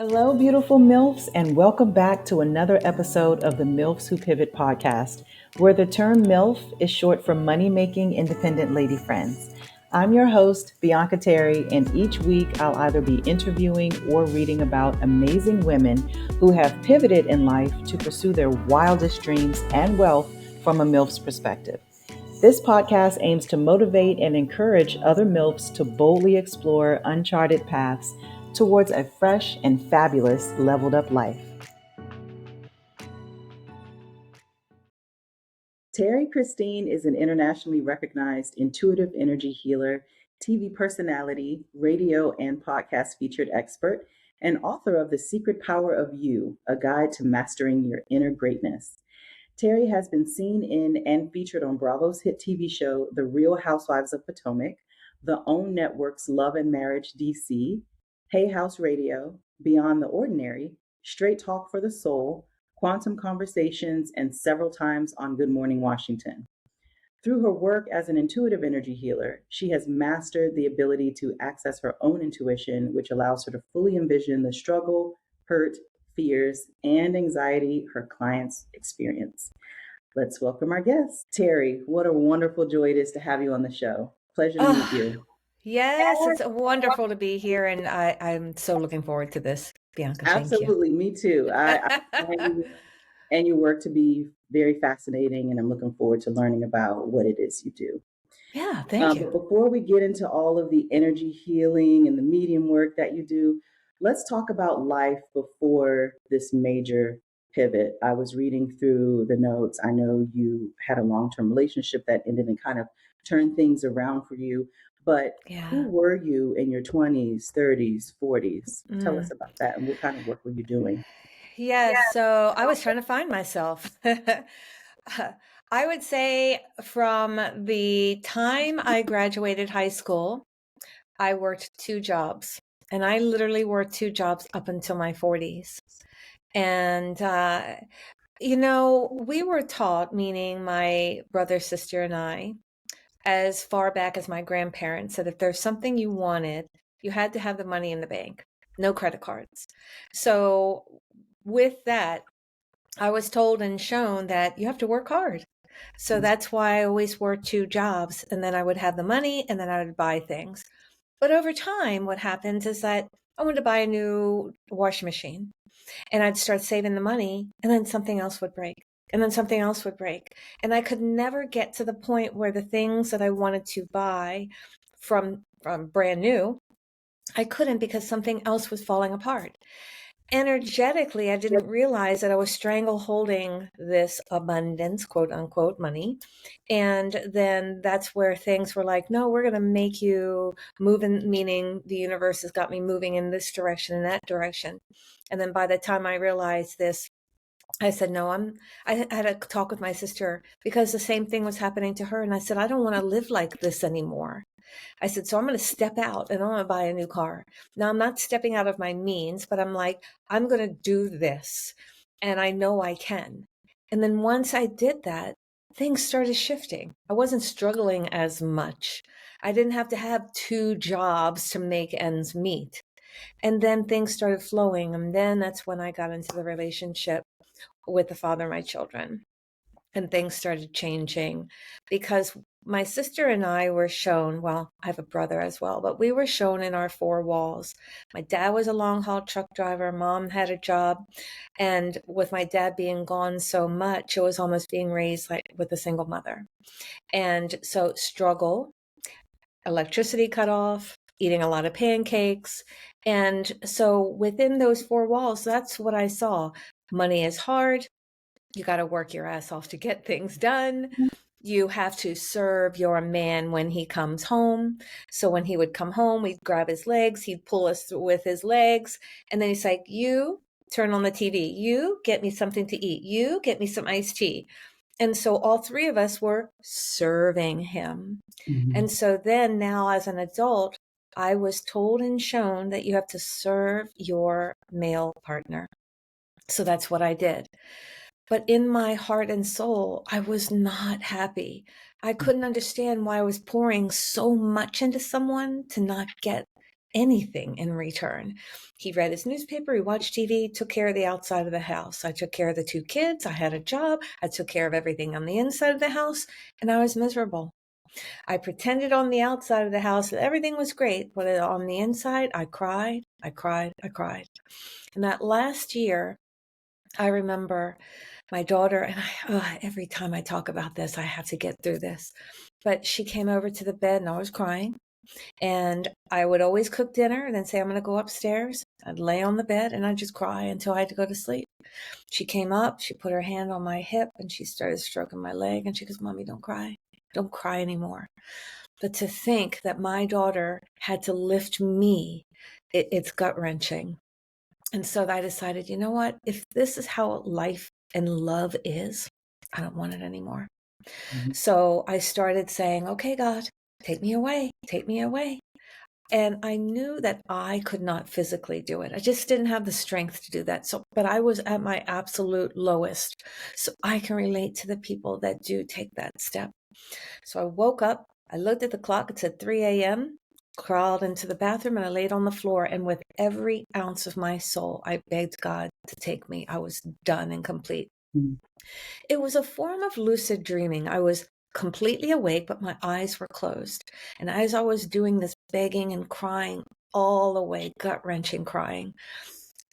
Hello, beautiful MILFs, and welcome back to another episode of the MILFs Who Pivot podcast, where the term MILF is short for Money Making Independent Lady Friends. I'm your host, Bianca Terrie, and each week I'll either be interviewing or reading about amazing women who have pivoted in life to pursue their wildest dreams and wealth from a MILF's perspective. This podcast aims to motivate and encourage other MILFs to boldly explore uncharted paths towards a fresh and fabulous leveled up life. Terrie Christine is an internationally recognized intuitive energy healer, TV personality, radio and podcast featured expert, and author of The Secret Power of You, a guide to mastering your inner greatness. Terrie has been seen in and featured on Bravo's hit TV show, The Real Housewives of Potomac, the OWN Network's Love and Marriage DC, Hay House Radio, Beyond the Ordinary, Straight Talk for the Soul, Quantum Conversations, and several times on Good Morning Washington. Through her work as an intuitive energy healer, she has mastered the ability to access her own intuition, which allows her to fully envision the struggle, hurt, fears, and anxiety her clients experience. Let's welcome our guest. Terrie, what a wonderful joy it is to have you on the show. Pleasure to meet you. Yes, it's wonderful to be here, and I'm so looking forward to this, Bianca. Absolutely, me too. I find you and your work to be very fascinating, and I'm looking forward to learning about what it is you do. Yeah, thank you. But before we get into all of the energy healing and the medium work that you do, let's talk about life before this major pivot. I was reading through the notes. I know you had a long-term relationship that ended and kind of turned things around for you. But who were you in your 20s, 30s, 40s? Tell us about that, and what kind of work were you doing? So I was trying to find myself. I would say from the time I graduated high school, I worked 2 jobs, and I literally worked 2 jobs up until my 40s. And, we were taught, meaning my brother, sister, and I, as far back as my grandparents, that if there's something you wanted, you had to have the money in the bank, no credit cards. So with that, I was told and shown that you have to work hard. So that's why I always worked 2 jobs, and then I would have the money and then I would buy things. But over time, what happens is that I wanted to buy a new washing machine, and I'd start saving the money, and then something else would break. And then something else would break. And I could never get to the point where the things that I wanted to buy from brand new, I couldn't because something else was falling apart. Energetically, I didn't realize that I was strangle holding this abundance, quote unquote, money. And then that's where things were like, no, we're going to make you move in, meaning the universe has got me moving in this direction and that direction. And then by the time I realized this, I said, no, I had a talk with my sister because the same thing was happening to her. And I said, I don't want to live like this anymore. I said, so I'm going to step out and I'm going to buy a new car. Now I'm not stepping out of my means, but I'm like, I'm going to do this. And I know I can. And then once I did that, things started shifting. I wasn't struggling as much. I didn't have to have 2 jobs to make ends meet. And then things started flowing. And then that's when I got into the relationship with the father of my children. And things started changing because my sister and I were shown, well, I have a brother as well, but we were shown in our 4 walls. My dad was a long haul truck driver. Mom had a job. And with my dad being gone so much, it was almost being raised like with a single mother. And so struggle, electricity cut off, eating a lot of pancakes. And so within those 4 walls, that's what I saw. Money is hard. You got to work your ass off to get things done. You have to serve your man when he comes home. So when he would come home, we'd grab his legs, he'd pull us with his legs. And then he's like, you turn on the TV. You get me something to eat. You get me some iced tea. And so all 3 of us were serving him. Mm-hmm. And so then now as an adult, I was told and shown that you have to serve your male partner. So that's what I did. But in my heart and soul, I was not happy. I couldn't understand why I was pouring so much into someone to not get anything in return. He read his newspaper, he watched TV, took care of the outside of the house. I took care of the 2 kids. I had a job. I took care of everything on the inside of the house, and I was miserable. I pretended on the outside of the house that everything was great, but on the inside, I cried, I cried, I cried. And that last year, I remember my daughter, and every time I talk about this, I have to get through this. But she came over to the bed and I was crying. And I would always cook dinner and then say, I'm going to go upstairs. I'd lay on the bed and I'd just cry until I had to go to sleep. She came up, she put her hand on my hip and she started stroking my leg. And she goes, Mommy, don't cry. Don't cry anymore. But to think that my daughter had to lift me, it's gut-wrenching. And so I decided, you know what? If this is how life and love is, I don't want it anymore. Mhm. So I started saying, okay, God, take me away, take me away. And I knew that I could not physically do it. I just didn't have the strength to do that. So, but I was at my absolute lowest. So I can relate to the people that do take that step. So I woke up, I looked at the clock, it said 3 a.m., crawled into the bathroom and I laid on the floor. And with every ounce of my soul, I begged God to take me. I was done and complete. Mhm. It was a form of lucid dreaming. I was completely awake, but my eyes were closed. And as I was doing this begging and crying all the way, gut-wrenching crying,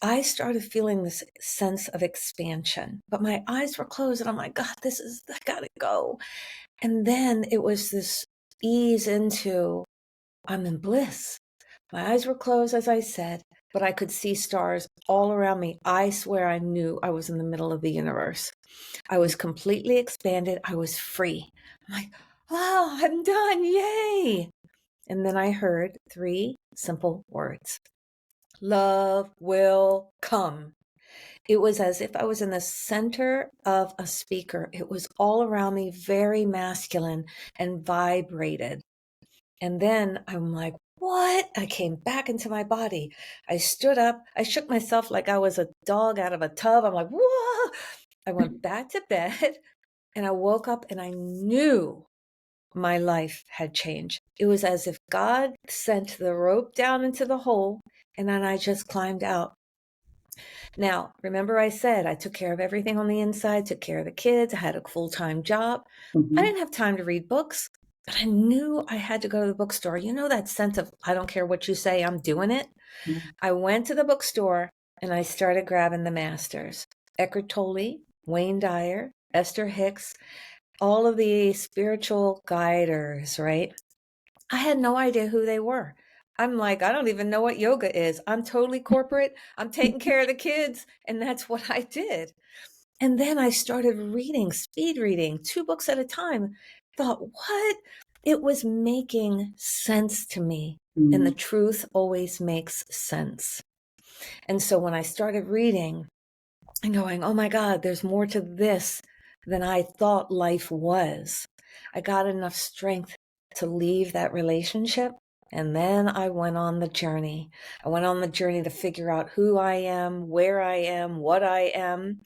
I started feeling this sense of expansion, but my eyes were closed and I'm like, God, I gotta go. And then it was this ease into, I'm in bliss. My eyes were closed, as I said, but I could see stars all around me. I swear I knew I was in the middle of the universe. I was completely expanded. I was free. I'm like, wow, I'm done. Yay. And then I heard 3 simple words. Love will come. It was as if I was in the center of a speaker. It was all around me, very masculine and vibrated. And then I'm like, what? I came back into my body. I stood up. I shook myself like I was a dog out of a tub. I'm like, whoa. I went back to bed and I woke up and I knew my life had changed. It was as if God sent the rope down into the hole and then I just climbed out. Now, remember I said I took care of everything on the inside, took care of the kids, I had a full-time job. I Mhm. didn't have time to read books, but I knew I had to go to the bookstore. You know that sense of, I don't care what you say, I'm doing it? Yeah. I went to the bookstore and I started grabbing the masters. Eckhart Tolle, Wayne Dyer, Esther Hicks, all of the spiritual guiders, right? I had no idea who they were. I'm like, I don't even know what yoga is. I'm totally corporate. I'm taking care of the kids. And that's what I did. And then I started reading, speed reading, 2 books at a time. Thought, what? It was making sense to me. And the Mhm. truth always makes sense. And so when I started reading and going, oh my God, there's more to this than I thought life was, I got enough strength to leave that relationship. And then I went on the journey. I went on the journey to figure out who I am, where I am, what I am.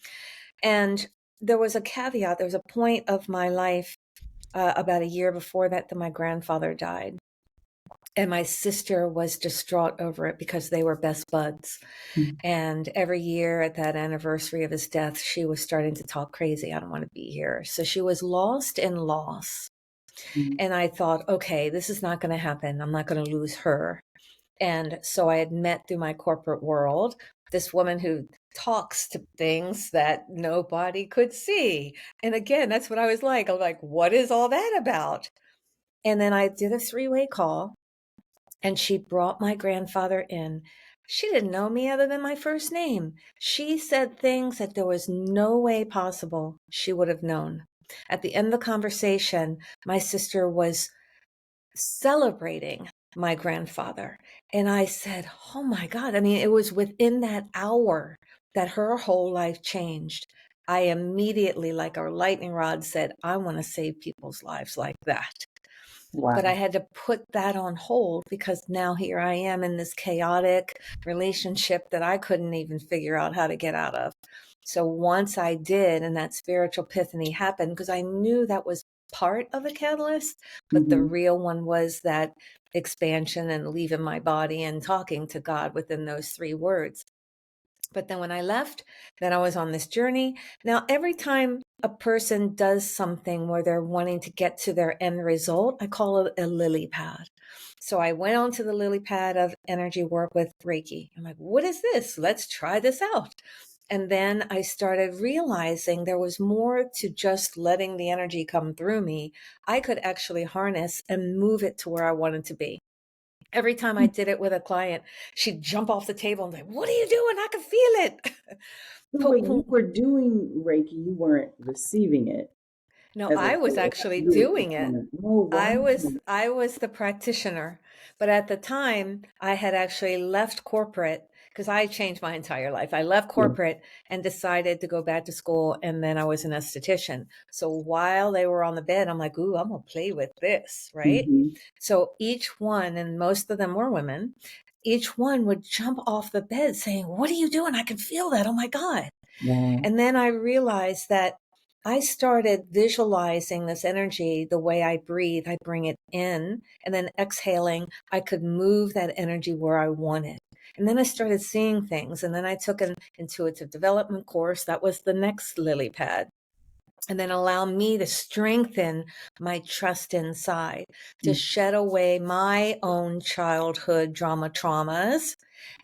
And there was a caveat. There was a point of my life about a year before that my grandfather died. And my sister was distraught over it because they were best buds. Mhm. And every year at that anniversary of his death, she was starting to talk crazy. I don't want to be here. So she was lost in loss. Mhm. And I thought, okay, this is not going to happen. I'm not going to lose her. And so I had met through my corporate world this woman who talks to things that nobody could see. And again, that's what I was like. I'm like, what is all that about? And then I did a 3-way call and she brought my grandfather in. She didn't know me other than my first name. She said things that there was no way possible she would have known. At the end of the conversation, my sister was celebrating my grandfather. And I said, oh my God. I mean, it was within that hour that her whole life changed. I immediately, like our lightning rod said, I want to save people's lives like that. But I Wow. had to put that on hold because now here I am in this chaotic relationship that I couldn't even figure out how to get out of. So once I did, and that spiritual epiphany happened, because I knew that was part of a catalyst, but the Mm-hmm. real one was that expansion and leaving my body and talking to God within those 3 words. But then when I left, then I was on this journey. Now, every time a person does something where they're wanting to get to their end result, I call it a lily pad. So I went on to the lily pad of energy work with Reiki. I'm like, what is this? Let's try this out. And then I started realizing there was more to just letting the energy come through me. I could actually harness and move it to where I wanted to be. Every time I did it with a client, she'd jump off the table and say, what are you doing? I can feel it. So But wait, you were doing Reiki, you weren't receiving it no, as a I was tool. actually You were doing it. performing. Oh, wow. I was the practitioner, but at the time I had actually left corporate because I changed my entire life. I left Yeah. corporate and decided to go back to school, and then I was an esthetician. So while they were on the bed, I'm like, ooh, I'm gonna play with this, right? Mm-hmm. So each one, and most of them were women, each one would jump off the bed saying, what are you doing? I can feel that. Oh my God. Wow. And then I realized that I started visualizing this energy the way I breathe. I bring it in, and then exhaling, I could move that energy where I wanted. And then I started seeing things. And then I took an intuitive development course. That was the next lily pad. And then allow me to strengthen my trust inside, to shed away my own childhood traumas.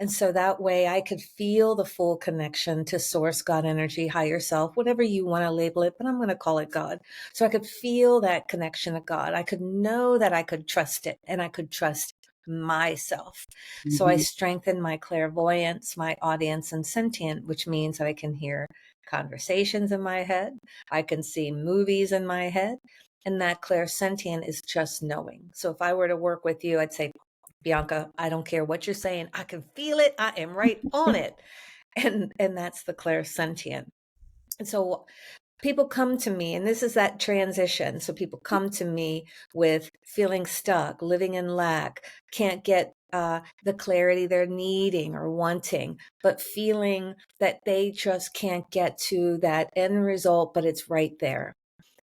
And so that way I could feel the full connection to source, God, energy, higher self, whatever you want to label it, but I'm going to call it God. So I could feel that connection to God. I could know that I could trust it, and I could trust myself. So I Mm-hmm. strengthened my clairvoyance, my audience, and sentient, which means that I can hear conversations in my head. I can see movies in my head. And that clairsentient is just knowing. So if I were to work with you, I'd say, Bianca, I don't care what you're saying. I can feel it. I am right on it. And that's the clairsentient. And so people come to me, and this is that transition. So people come to me with feeling stuck, living in lack, can't get the clarity they're needing or wanting, but feeling that they just can't get to that end result, but it's right there.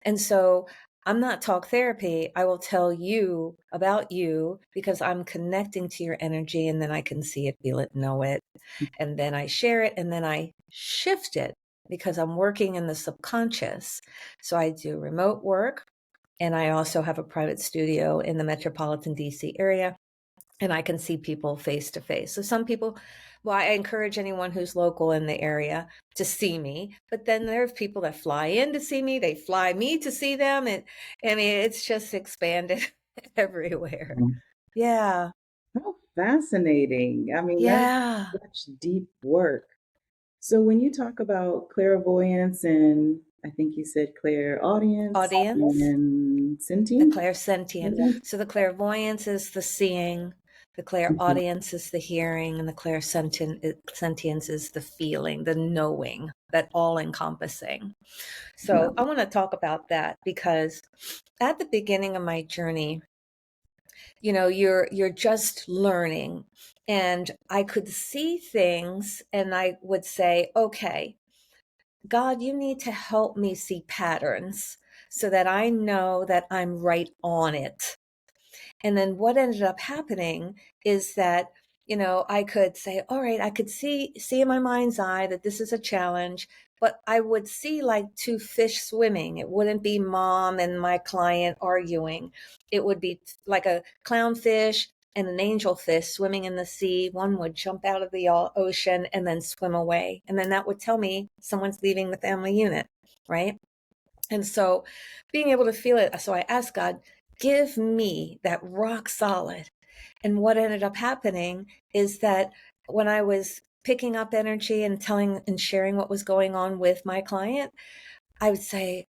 And so I'm not talk therapy. I will tell you about you because I'm connecting to your energy, and then I can see it, feel it, know it. And then I share it, and then I shift it because I'm working in the subconscious. So I do remote work, and I also have a private studio in the metropolitan DC area, and I can see people face to face. So some people, well, I encourage anyone who's local in the area to see me, but then there's people that fly in to see me. They fly me to see them. And I mean, it's just expanded everywhere. Yeah. How fascinating. I mean, that is Yeah. such deep work. So when you talk about clairvoyance and I think you said clairaudience Audience. and The sentient, clairsentient. sentience? So the clairvoyance is the seeing, the Mhm. clairaudience is the hearing, and the clairsentience is the feeling, the knowing, that all encompassing. So I Wow. want to talk about that because at the beginning of my journey, you're just learning, and I could see things, and I would say, okay, God, you need to help me see patterns so that I know that I'm right on it. And then what ended up happening is that, I could say, all right, I could see in my mind's eye that this is a challenge, but I would see like two fish swimming. It wouldn't be mom and my client arguing. It would be like a clownfish and an angelfish swimming in the sea. One would jump out of the ocean and then swim away. And then that would tell me someone's leaving the family unit, right? And so being able to feel it, so I asked God, give me that rock solid. And what ended up happening is that when I was picking up energy and telling and sharing what was going on with my client, I would say,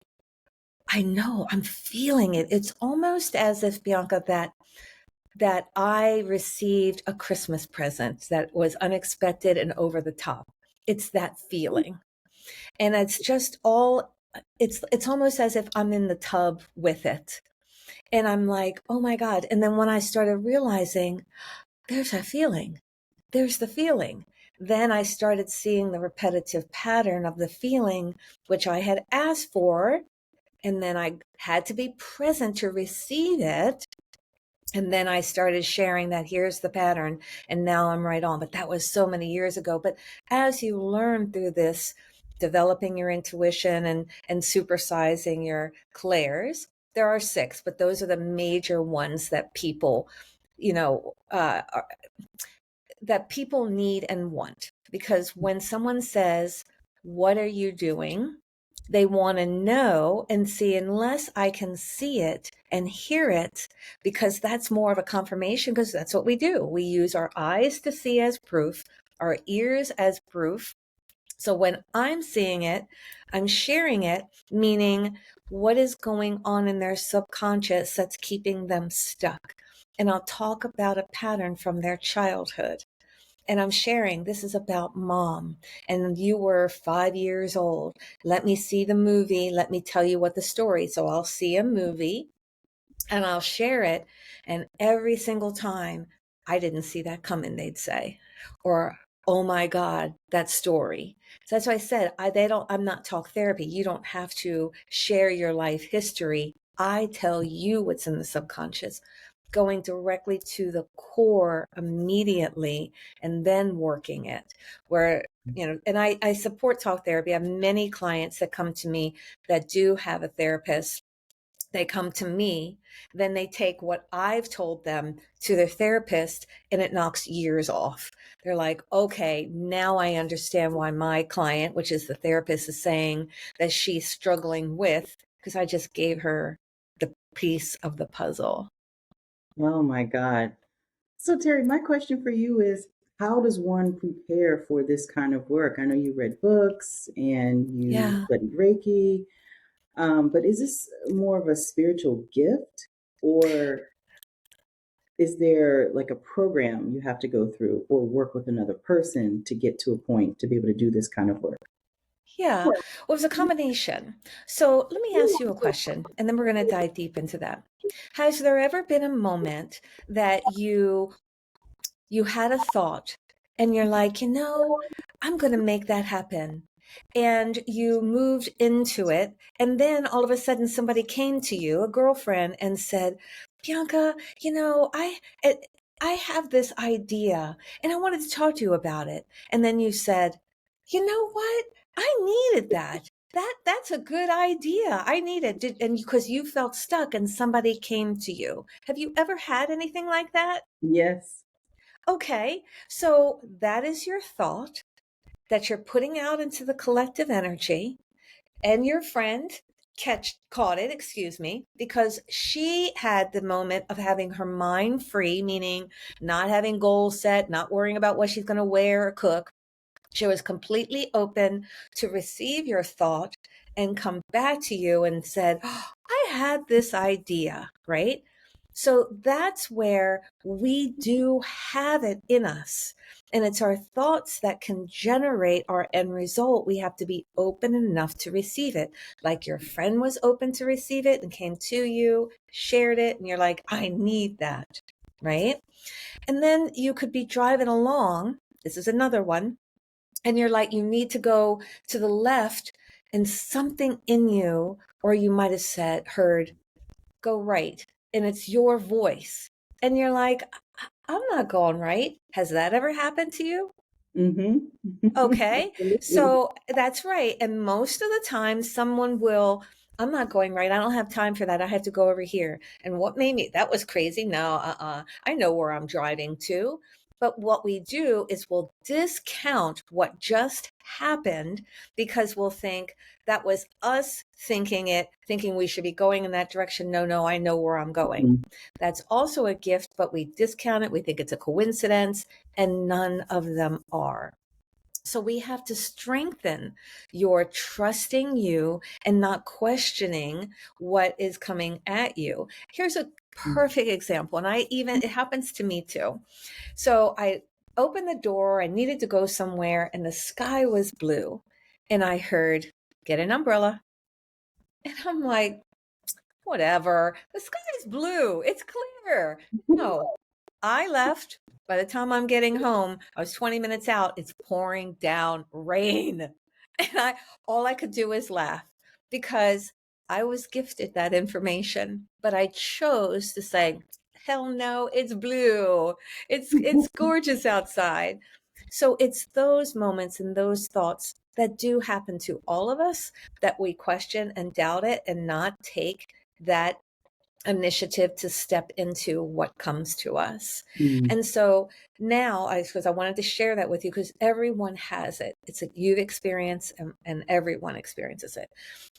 I know, I'm feeling it. It's almost as if, Bianca, that I received a Christmas present that was unexpected and over the top. It's that feeling. And it's just all it's almost as if I'm in the tub with it. And I'm like, oh my God. And then when I started realizing there's a feeling, there's the feeling. Then I started seeing the repetitive pattern of the feeling, which I had asked for. And then I had to be present to receive it. And then I started sharing that here's the pattern, and now I'm right on. But that was so many years ago. But as you learn through this, developing your intuition and supersizing your clairs, there are 6, but those are the major ones that people, you know, that people need and want. Because when someone says, what are you doing? They want to know and see, unless I can see it and hear it, because that's more of a confirmation, because that's what we do. We use our eyes to see as proof, our ears as proof. So when I'm seeing it, I'm sharing it, meaning what is going on in their subconscious that's keeping them stuck. And I'll talk about a pattern from their childhood. And I'm sharing, this is about mom, and you were 5 years old. Let me see the movie. Let me tell you what the story. So I'll see a movie and I'll share it. And every single time, I didn't see that coming, they'd say, or, oh my God, that story. So that's why I said, I'm not talk therapy. You don't have to share your life history. I tell you what's in the subconscious, going directly to the core immediately, and then working it. Where, and I support talk therapy. I have many clients that come to me that do have a therapist. They come to me, then they take what I've told them to their therapist, and it knocks years off. They're like, okay, now I understand why my client, which is the therapist, is saying that she's struggling with, because I just gave her the piece of the puzzle. Oh my God. So, Terrie, my question for you is, how does one prepare for this kind of work? I know you read books and you Yeah. studied Reiki, but is this more of a spiritual gift, or is there like a program you have to go through or work with another person to get to a point to be able to do this kind of work? Yeah. Well, it was a combination. So let me ask you a question, and then we're going to dive deep into that. Has there ever been a moment that you had a thought and you're like, I'm going to make that happen? And you moved into it. And then all of a sudden somebody came to you, a girlfriend, and said, Bianca, I, I have this idea and I wanted to talk to you about it. And then you said, you know what? I needed that. That's a good idea. I need it. And because you felt stuck and somebody came to you. Have you ever had anything like that? Yes. Okay, so that is your thought that you're putting out into the collective energy, and your friend caught it, excuse me, because she had the moment of having her mind free, meaning not having goals set, not worrying about what she's going to wear or cook. She was completely open to receive your thought and come back to you and said, oh, I had this idea, right? So that's where we do have it in us. And it's our thoughts that can generate our end result. We have to be open enough to receive it. Like your friend was open to receive it and came to you, shared it, and you're like, I need that, right? And then you could be driving along. This is another one, and you're like, you need to go to the left, and something in you, or you might have heard, go right, and it's your voice. And you're like, I'm not going right. Has that ever happened to you? Mm-hmm. Okay, Absolutely. so that's right. And most of the time, someone will, I'm not going right. I don't have time for that. I have to go over here. And what made me, that was crazy. No, I know where I'm driving to. But what we do is we'll discount what just happened, because we'll think that was us thinking we should be going in that direction. No, no, I know where I'm going. Mhm. That's also a gift, but we discount it. We think it's a coincidence, and none of them are. So we have to strengthen your trusting you and not questioning what is coming at you. Here's a perfect example. And it happens to me too. So I opened the door, I needed to go somewhere, and the sky was blue. And I heard, get an umbrella. And I'm like, whatever. The sky's blue. It's clear. No, I left. By the time I'm getting home, I was 20 minutes out. It's pouring down rain. And all I could do is laugh, because I was gifted that information, but I chose to say, hell no, it's blue. It's gorgeous outside. So it's those moments and those thoughts that do happen to all of us that we question and doubt it and not take that initiative to step into what comes to us. Mm. And so now, because I wanted to share that with you, because everyone has it. It's a you've experienced, and everyone experiences it.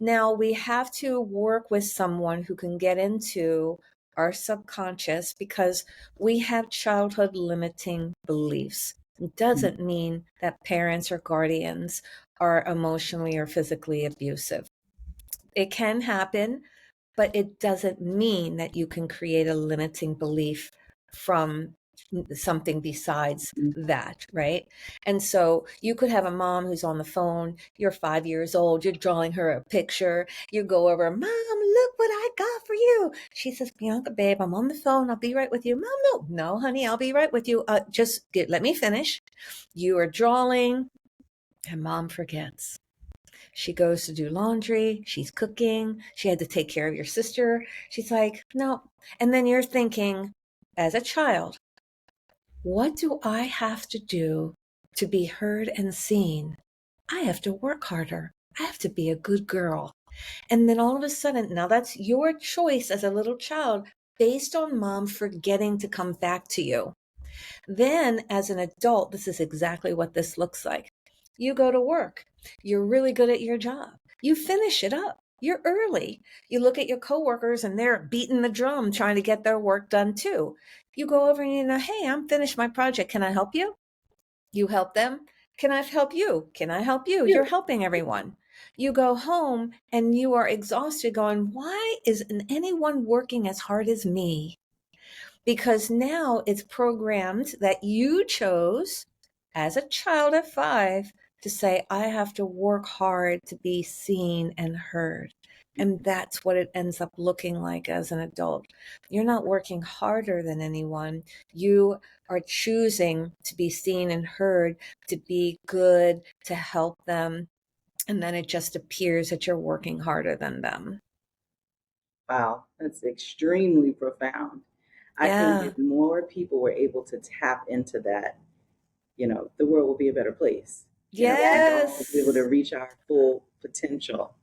Now we have to work with someone who can get into our subconscious, because we have childhood limiting beliefs. It doesn't mean that parents or guardians are emotionally or physically abusive. It can happen, but it doesn't mean that you can create a limiting belief from something besides Mm. that, right? And so you could have a mom who's on the phone, you're 5 years old, you're drawing her a picture, you go over, Mom, look what I got for you. She says, Bianca, babe, I'm on the phone, I'll be right with you. Mom, no, honey, I'll be right with you. Let me finish. You are drawing, and mom forgets. She goes to do laundry. She's cooking. She had to take care of your sister. She's like, no. And then you're thinking, as a child, what do I have to do to be heard and seen? I have to work harder. I have to be a good girl. And then all of a sudden, now that's your choice as a little child based on mom forgetting to come back to you. Then, as an adult, this is exactly what this looks like. You go to work. You're really good at your job. You finish it up. You're early. You look at your coworkers and they're beating the drum trying to get their work done too. You go over and hey, I'm finished my project. Can I help you? You help them. Can I help you? Can I help you? Yeah. You're helping everyone. You go home and you are exhausted going, why isn't anyone working as hard as me? Because now it's programmed that you chose as a child at 5 to say, I have to work hard to be seen and heard. And that's what it ends up looking like as an adult. You're not working harder than anyone. You are choosing to be seen and heard, to be good, to help them. And then it just appears that you're working harder than them. Wow, that's extremely profound. I think Yeah. if more people were able to tap into that, the world will be a better place. We all will be able to Yes. reach our full potential. Wow,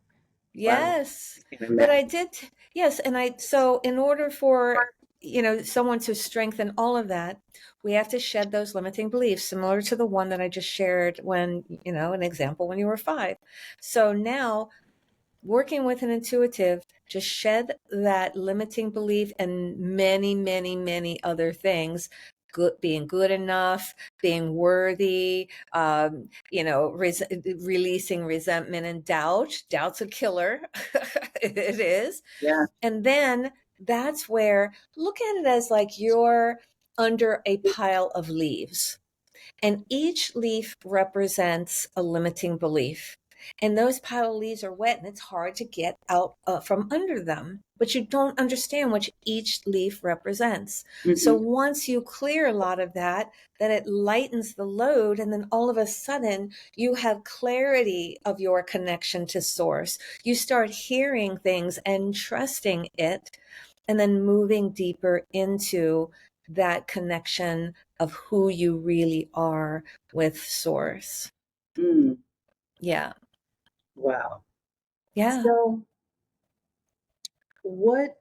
Yes. I can But I imagine. did, yes. So in order for, someone to strengthen all of that, we have to shed those limiting beliefs, similar to the one that I just shared when, an example when you were 5. So now working with an intuitive, just shed that limiting belief and many, many, many other things. Being good enough, being worthy, releasing resentment and doubt. Doubt's a killer. It is. Yeah. And then that's where, look at it as like you're under a pile of leaves. And each leaf represents a limiting belief. And those pile of leaves are wet and it's hard to get out from under them. But you don't understand what each leaf represents. So Hmm. once you clear a lot of that, then it lightens the load. And then all of a sudden, you have clarity of your connection to source. You start hearing things and trusting it, and then moving deeper into that connection of who you really are with source. Mm, Yeah. wow. Yeah. So, what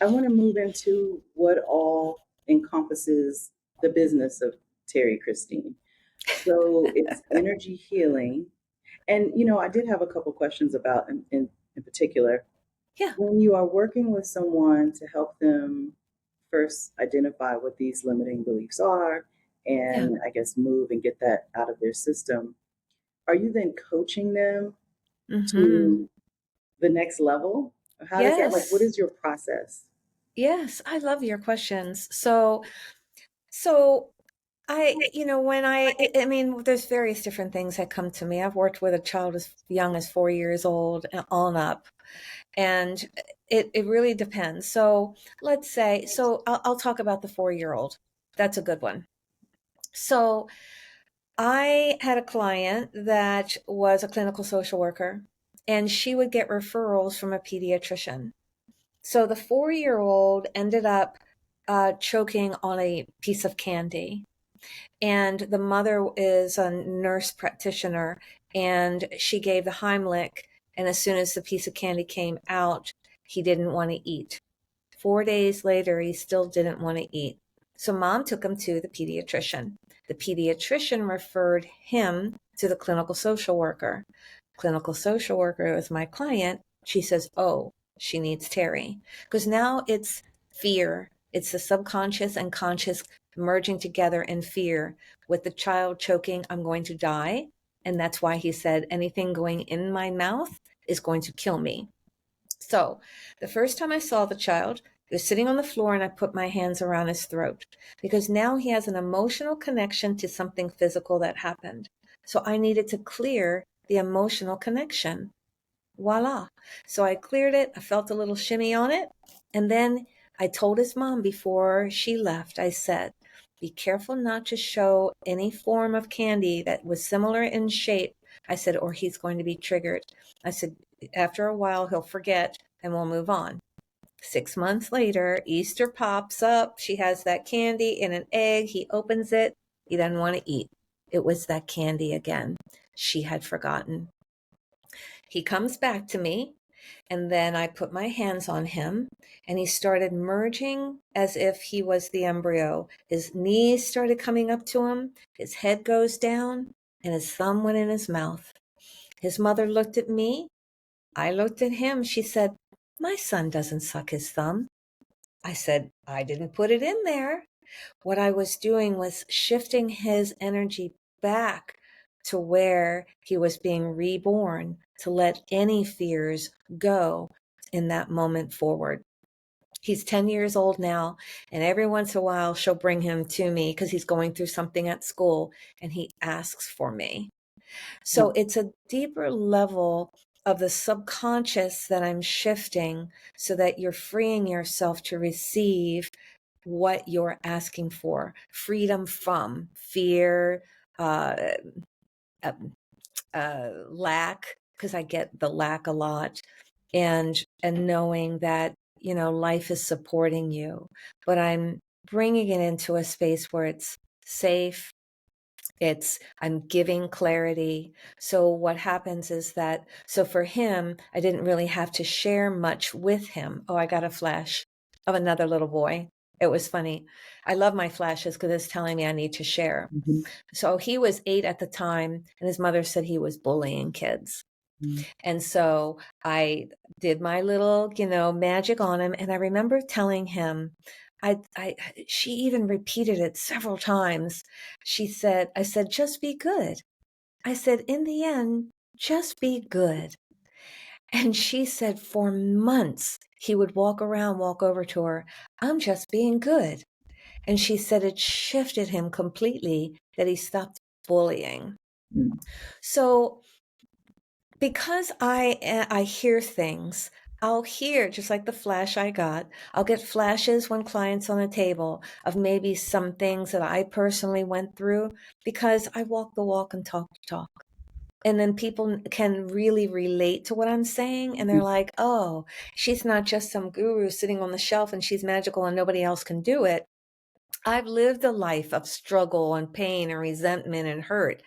I want to move into what all encompasses the business of Terrie Christine. So, it's energy healing. And, I did have a couple questions about in particular. Yeah. When you are working with someone to help them first identify what these limiting beliefs are Yeah. and I guess move and get that out of their system, are you then coaching them Hmm. to the next level? How does that, like, what Yes. is your process? Yes. I love your questions. So when I mean, there's various different things that come to me. I've worked with a child as young as 4 years old and on up. And it really depends. So let's say, I'll talk about the 4-year-old. That's a good one. So I had a client that was a clinical social worker, and she would get referrals from a pediatrician. So the 4-year-old ended up choking on a piece of candy. And the mother is a nurse practitioner, and she gave the Heimlich. And as soon as the piece of candy came out, he didn't want to eat. 4 days later, he still didn't want to eat. So mom took him to the pediatrician. The pediatrician referred him to the clinical social worker. Clinical social worker was my client. She says, oh, she needs Terrie. Because now it's fear. It's the subconscious and conscious merging together in fear with the child choking, I'm going to die. And that's why he said, anything going in my mouth is going to kill me. So the first time I saw the child, he was sitting on the floor and I put my hands around his throat because now he has an emotional connection to something physical that happened. So I needed to clear the emotional connection. Voila. So I cleared it. I felt a little shimmy on it. And then I told his mom before she left, I said, be careful not to show any form of candy that was similar in shape. I said, or he's going to be triggered. I said, after a while, he'll forget and we'll move on. 6 months later, Easter pops up. She has that candy in an egg. He opens it. He doesn't want to eat. It was that candy again. She had forgotten. He comes back to me, and then I put my hands on him, and he started merging as if he was the embryo. His knees started coming up to him, his head goes down, and his thumb went in his mouth. His mother looked at me. I looked at him. She said, my son doesn't suck his thumb. I said, I didn't put it in there. What I was doing was shifting his energy back to where he was being reborn, to let any fears go in that moment forward. He's 10 years old now, and every once in a while she'll bring him to me because he's going through something at school and he asks for me. So it's a deeper level of the subconscious that I'm shifting so that you're freeing yourself to receive what you're asking for. Freedom from fear, uh, uh, lack, because I get the lack a lot, and knowing that, you know, life is supporting you, but I'm bringing it into a space where it's safe. I'm giving clarity. So what happens is that, so for him, I didn't really have to share much with him. Oh, I got a flash of another little boy. It was funny. I love my flashes because it's telling me I need to share. Mm-hmm. So he was 8 at the time, and his mother said he was bullying kids. Mm-hmm. And so I did my little, you know, magic on him. And I remember telling him, she even repeated it several times. I said, just be good. I said, in the end, just be good. And she said, for months, he would walk over to her. I'm just being good. And she said it shifted him completely, that he stopped bullying. Mm-hmm. So because I hear things, I'll hear, just like the flash I got, I'll get flashes when clients on a table of maybe some things that I personally went through because I walk the walk and talk the talk. And then people can really relate to what I'm saying. And they're like, oh, she's not just some guru sitting on the shelf and she's magical and nobody else can do it. I've lived a life of struggle and pain and resentment and hurt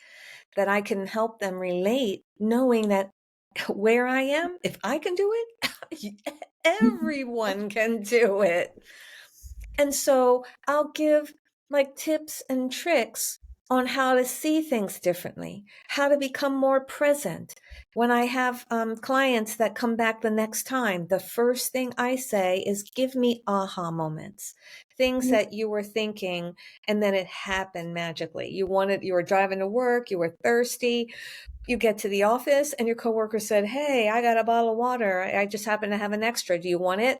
that I can help them relate, knowing that where I am, if I can do it, everyone can do it. And so I'll give like tips and tricks on how to see things differently, how to become more present. When I have clients that come back the next time, the first thing I say is give me aha moments, things that you were thinking and then it happened magically. You were driving to work, you were thirsty, you get to the office and your coworker said, hey, I got a bottle of water. I just happen to have an extra. Do you want it?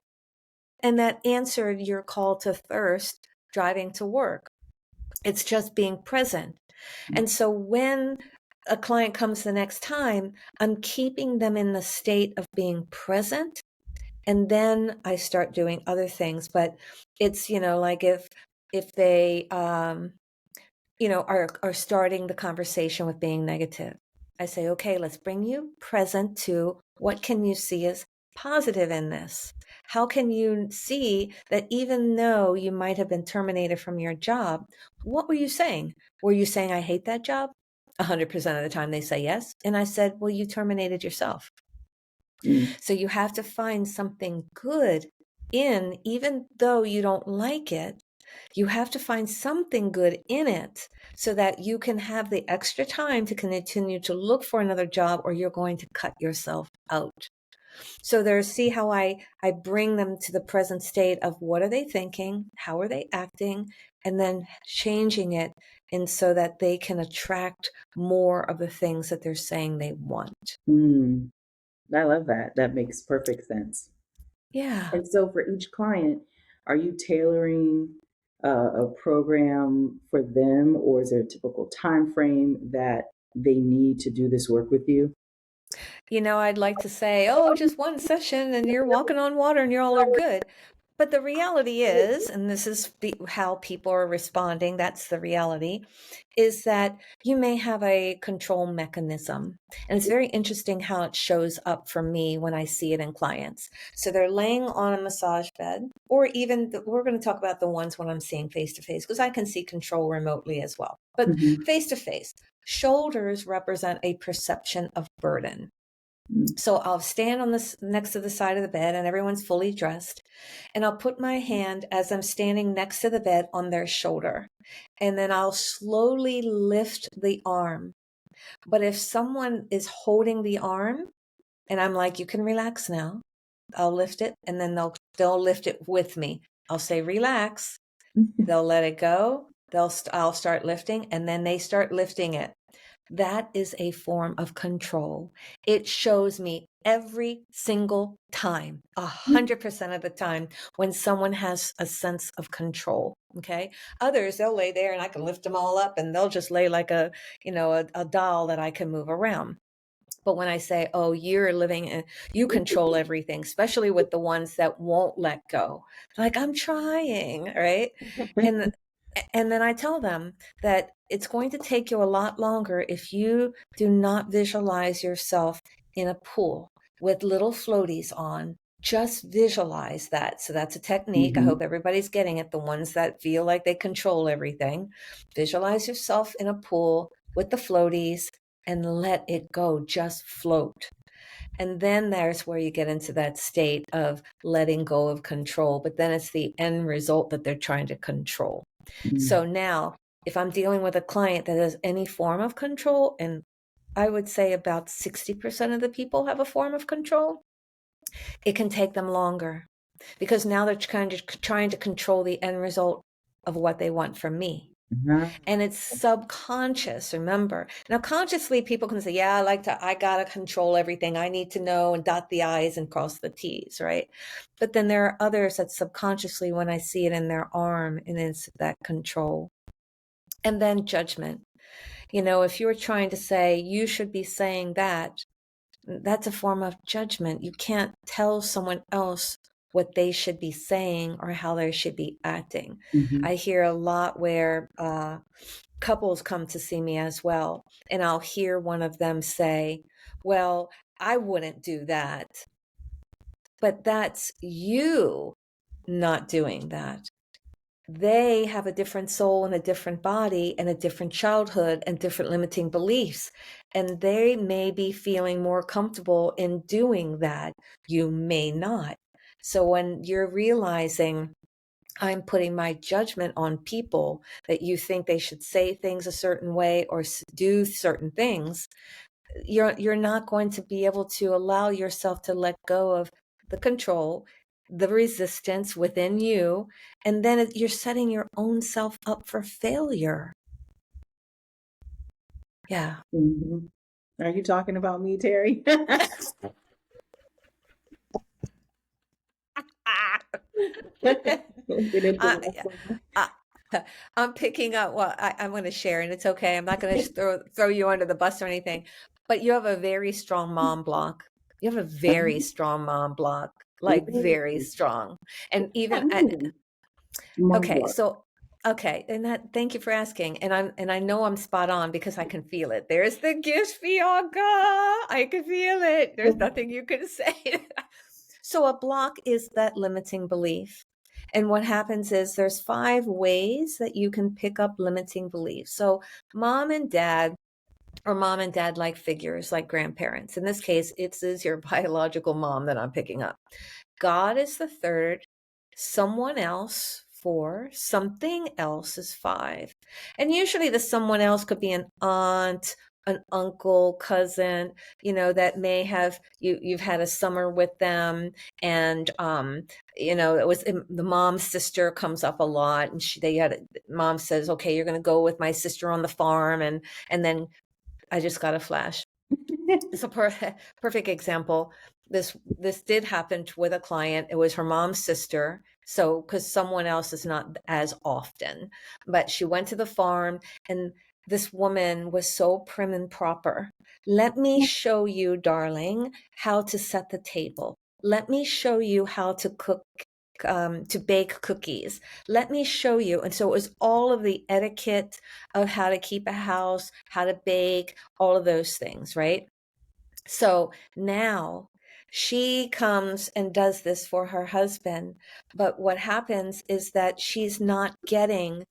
And that answered your call to thirst driving to work. It's just being present. And so when a client comes the next time, I'm keeping them in the state of being present. And then I start doing other things. But it's, you know, like if they, you know, are starting the conversation with being negative, I say, okay, let's bring you present to What can you see as positive in this? How can you see that even though you might have been terminated from your job, what were you saying? Were you saying, I hate that job? 100% of the time they say yes. And I said, well, you terminated yourself. Mm. So you have to find something good in, even though you don't like it, you have to find something good in it so that you can have the extra time to continue to look for another job, or you're going to cut yourself out. So see how I bring them to the present state of what are they thinking, how are they acting, and then changing it, and so that they can attract more of the things that they're saying they want. Mm. I love that. That makes perfect sense. Yeah. And so for each client, are you tailoring a program for them, or is there a typical time frame that they need to do this work with you? I'd like to say, oh, just one session and you're walking on water and you all are good. But the reality is, and this is how people are responding, that's the reality, is that you may have a control mechanism. And it's very interesting how it shows up for me when I see it in clients. So they're laying on a massage bed, or even we're going to talk about the ones when I'm seeing face to face, because I can see control remotely as well. But Mhm. face to face, shoulders represent a perception of burden. So I'll stand on this next to the side of the bed, and everyone's fully dressed. And I'll put my hand as I'm standing next to the bed on their shoulder. And then I'll slowly lift the arm. But if someone is holding the arm and I'm like, you can relax now, I'll lift it. And then they'll lift it with me. I'll say, relax. They'll let it go. I'll start lifting, and then they start lifting it. That is a form of control. It shows me every single time, 100% of the time, when someone has a sense of control. Okay. Others, they'll lay there and I can lift them all up and they'll just lay like a doll that I can move around. But when I say, oh, you're living in, you control everything, especially with the ones that won't let go. Like, I'm trying, right? And and then I tell them that it's going to take you a lot longer if you do not visualize yourself in a pool with little floaties on. Just visualize that. So that's a technique. I Mhm. hope everybody's getting it. The ones that feel like they control everything. Visualize yourself in a pool with the floaties and let it go. Just float. And then there's where you get into that state of letting go of control. But then it's the end result that they're trying to control. Mm. So now, if I'm dealing with a client that has any form of control, and I would say about 60% of the people have a form of control, it can take them longer because now they're trying to control the end result of what they want from me. Uh-huh. And it's subconscious, remember. Now, consciously, people can say, yeah, I got to control everything. I need to know and dot the I's and cross the T's, right? But then there are others that subconsciously, when I see it in their arm, and it's that control. And then judgment. If you're trying to say, you should be saying that, that's a form of judgment. You can't tell someone else what they should be saying or how they should be acting. Mhm. I hear a lot where couples come to see me as well, and I'll hear one of them say, well, I wouldn't do that. But that's you not doing that. They have a different soul and a different body and a different childhood and different limiting beliefs. And they may be feeling more comfortable in doing that. You may not. So when you're realizing I'm putting my judgment on people that you think they should say things a certain way or do certain things, you're not going to be able to allow yourself to let go of the control, the resistance within you, and then you're setting your own self up for failure. Yeah. Mhm. Are you talking about me, Terrie? Get into I, that song. I, I'm picking up what I'm going to share, and it's okay. I'm not going to throw you under the bus or anything, but you have a very strong mom block. You have a very strong mom block, like very Ooh. strong. And What does even that mean? Mom okay, block. so Okay, and thank you for asking. And I know I'm spot on because I can feel it. There's the gift, Bianca. I can feel it. There's nothing you can say. So a block is that limiting belief. And what happens is there's 5 ways that you can pick up limiting beliefs. So mom and dad, or mom and dad like figures, like grandparents. In this case, it is your biological mom that I'm picking up. God is the 3rd, someone else 4, something else is 5. And usually the someone else could be an aunt, an uncle, cousin, that may have you've had a summer with them, and it was the mom's sister comes up a lot, and mom says, okay, you're going to go with my sister on the farm, and then I just got a flash. It's a perfect example. This did happen with a client. It was her mom's sister. So, because someone else is not as often, but she went to the farm, and this woman was so prim and proper. Let me show you, darling, how to set the table. Let me show you how to cook, to bake cookies. Let me show you. And so it was all of the etiquette of how to keep a house, how to bake, all of those things, right? So now she comes and does this for her husband. But what happens is that she's not getting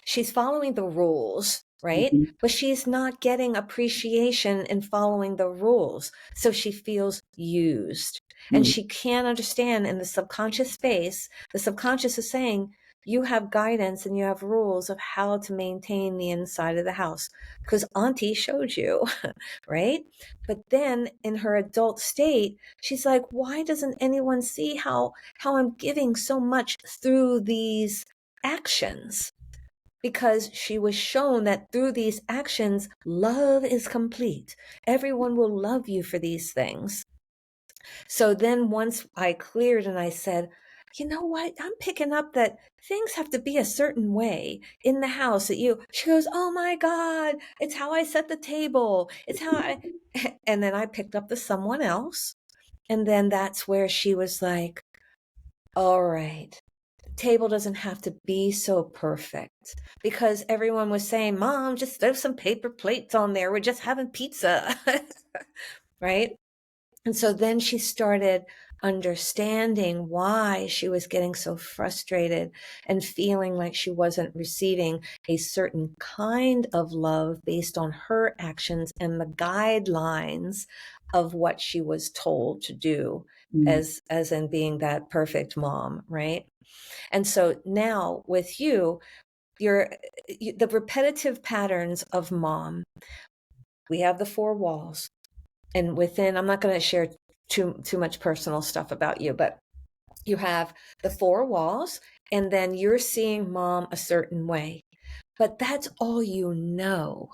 she's following the rules, right? Mhm. But she's not getting appreciation in following the rules. So she feels used. And Mhm. she can't understand in the subconscious space, the subconscious is saying, you have guidance and you have rules of how to maintain the inside of the house because auntie showed you, right? But then in her adult state, she's like, why doesn't anyone see how I'm giving so much through these actions? Because she was shown that through these actions, love is complete. Everyone will love you for these things. So then once I cleared and I said, you know what? I'm picking up that things have to be a certain way in the house she goes, oh my God, it's how I set the table. It's how and then I picked up the someone else. And then that's where she was like, all right, table doesn't have to be so perfect, because everyone was saying, Mom, just throw some paper plates on there. We're just having pizza. Right? And so then she started understanding why she was getting so frustrated and feeling like she wasn't receiving a certain kind of love based on her actions and the guidelines of what she was told to do, Mhm. as in being that perfect mom, right? And so now with you, the repetitive patterns of mom, we have the 4 walls. And within, I'm not going to share too much personal stuff about you, but you have the 4 walls, and then you're seeing mom a certain way. But that's all you know.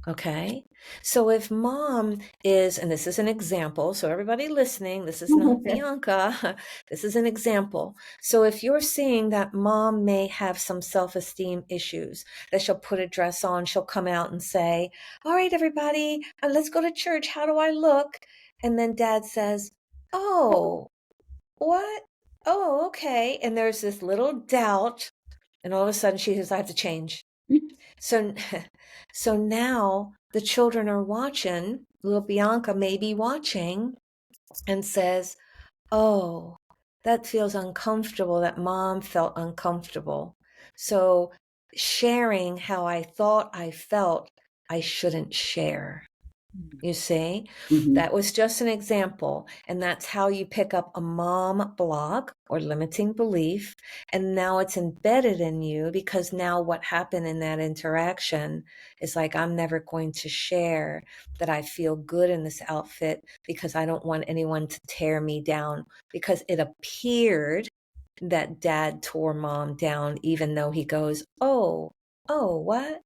Okay. So if mom is, and this is an example, so everybody listening, this is not Bianca, this is an example. So if you're seeing that mom may have some self-esteem issues, that she'll put a dress on, she'll come out and say, all right, everybody, let's go to church. How do I look? And then dad says, oh, what? Oh, okay. And there's this little doubt. And all of a sudden she says, I have to change. So, so now the children are watching. Little Bianca may be watching and says, oh, that feels uncomfortable. That mom felt uncomfortable. So sharing how I thought I felt, I shouldn't share. You see, Mhm. that was just an example. And that's how you pick up a mom block or limiting belief. And now it's embedded in you, because now what happened in that interaction is like, I'm never going to share that I feel good in this outfit because I don't want anyone to tear me down, because it appeared that dad tore mom down, even though he goes, oh, what?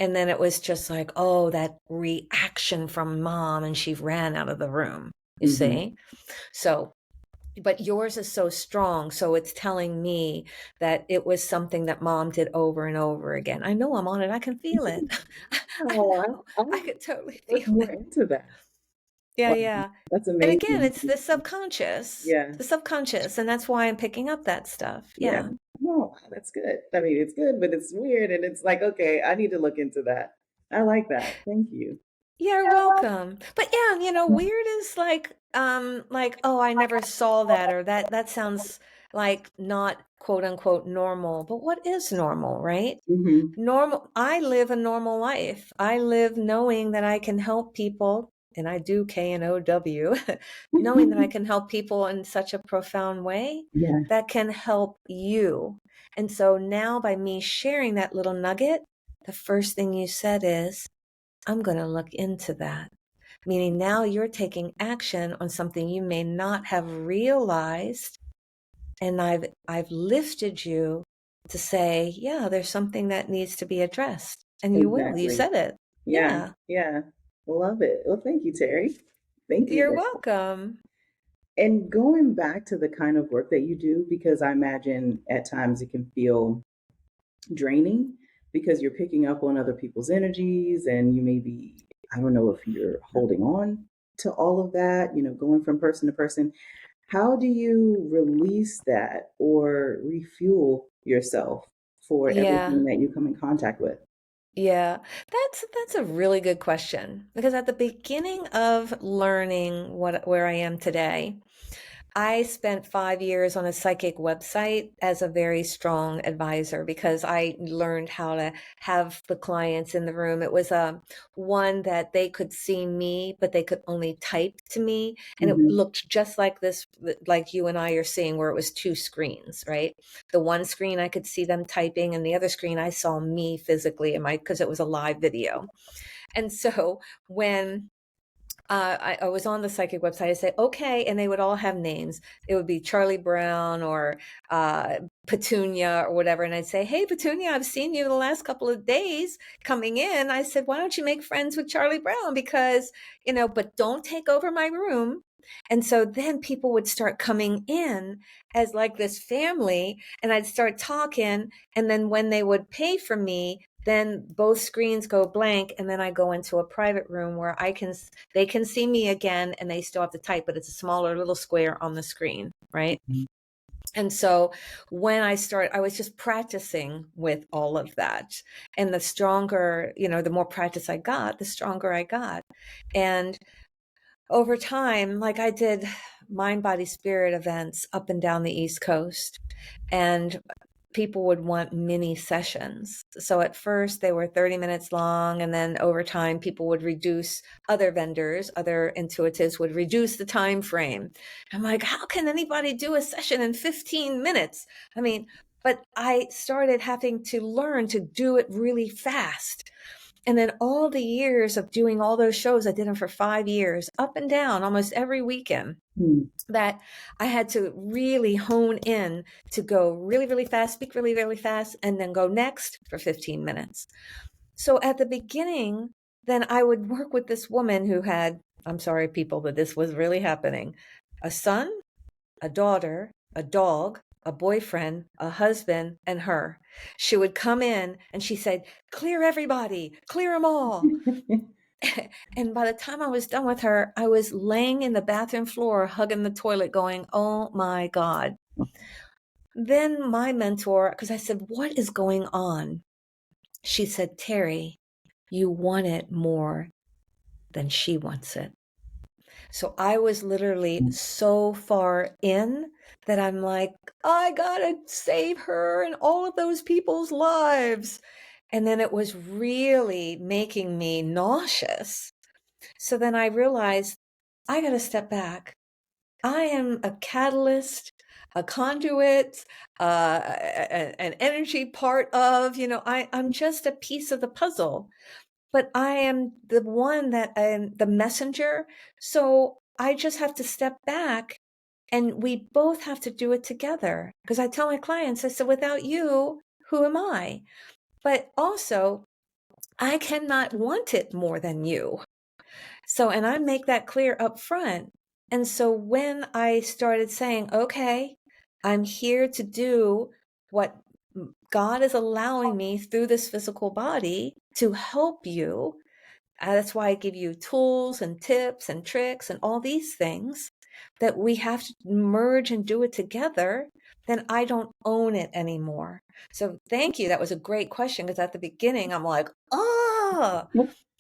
And then it was just like, oh, that reaction from mom, and she ran out of the room, you Mhm. see? So, but yours is so strong. So it's telling me that it was something that mom did over and over again. I know I'm on it. I can feel it. I Oh, know. I I want could totally to look feel more it. into that. Yeah, Wow, yeah. that's And again, amazing. it's the subconscious, Yeah, and that's why I'm picking up that stuff. yeah. Yeah. Oh, that's good. I mean, it's good, but it's weird. And it's like, okay, I need to look into that. I like that. Thank you. You're welcome. But yeah, weird is like, oh, I never saw that, or that sounds like not quote unquote normal. But what is normal, right? Mm-hmm. Normal, I live a normal life. I live knowing that I can help people, and I do KNOW, knowing that I can help people in such a profound way Yeah, that can help you. And so now by me sharing that little nugget, the first thing you said is, I'm going to look into that. Meaning now you're taking action on something you may not have realized. And I've lifted you to say, yeah, there's something that needs to be addressed. And you will. You exactly. said it. Yeah, Yeah. yeah. Love it. Well, thank you, Terry. Thank you. You're welcome. And going back to the kind of work that you do, because I imagine at times it can feel draining because you're picking up on other people's energies and you may be, I don't know if you're holding on to all of that, going from person to person. How do you release that or refuel yourself for Yeah. everything that you come in contact with? Yeah. That's a really good question, because at the beginning of learning where I am today, I spent 5 years on a psychic website as a very strong advisor, because I learned how to have the clients in the room. It was one that they could see me, but they could only type to me. And it Hmm. looked just like this, like you and I are seeing, where it was two screens, right? The one screen I could see them typing, and the other screen I saw me physically in because it was a live video. And so when I was on the psychic website, I say, okay, and they would all have names. It would be Charlie Brown or Petunia or whatever. And I'd say, hey, Petunia, I've seen you the last couple of days coming in. I said, why don't you make friends with Charlie Brown? Because, but don't take over my room. And so then people would start coming in as like this family, and I'd start talking. And then when they would pay for me, then both screens go blank, and then I go into a private room where they can see me again, and they still have to type, but it's a smaller little square on the screen, right? And so when I was just practicing with all of that. And the stronger, the more practice I got, the stronger I got. And over time, like I did mind, body, spirit events up and down the East Coast. And people would want mini sessions. So at first they were 30 minutes long, and then over time people would reduce, other vendors, other intuitives would reduce the time frame. I'm like, how can anybody do a session in 15 minutes? I mean, but I started having to learn to do it really fast. And then all the years of doing all those shows, I did them for 5 years, up and down, almost every weekend, Mm. that I had to really hone in to go really, really fast, speak really, really fast, and then go next for 15 minutes. So at the beginning, then I would work with this woman who had, I'm sorry, people, but this was really happening, a son, a daughter, a dog, a boyfriend, a husband, and her. She would come in and she said, clear everybody, clear them all. And by the time I was done with her, I was laying in the bathroom floor, hugging the toilet, going, oh my God. Then my mentor, because I said, what is going on? She said, Terrie, you want it more than she wants it. So I was literally so far in that I'm like, I gotta save her and all of those people's lives. And then it was really making me nauseous. So then I realized I got to step back. I am a catalyst, a conduit, an energy part of, I'm just a piece of the puzzle, but I am the one that I'm the messenger. So I just have to step back, and we both have to do it together. Because I tell my clients, I said, without you, who am I? But also, I cannot want it more than you. So, and I make that clear up front. And so when I started saying, okay, I'm here to do what God is allowing me through this physical body to help you. That's why I give you tools and tips and tricks and all these things, that we have to merge and do it together. then I don't own it anymore. So thank you. That was a great question, because at the beginning I'm like, oh,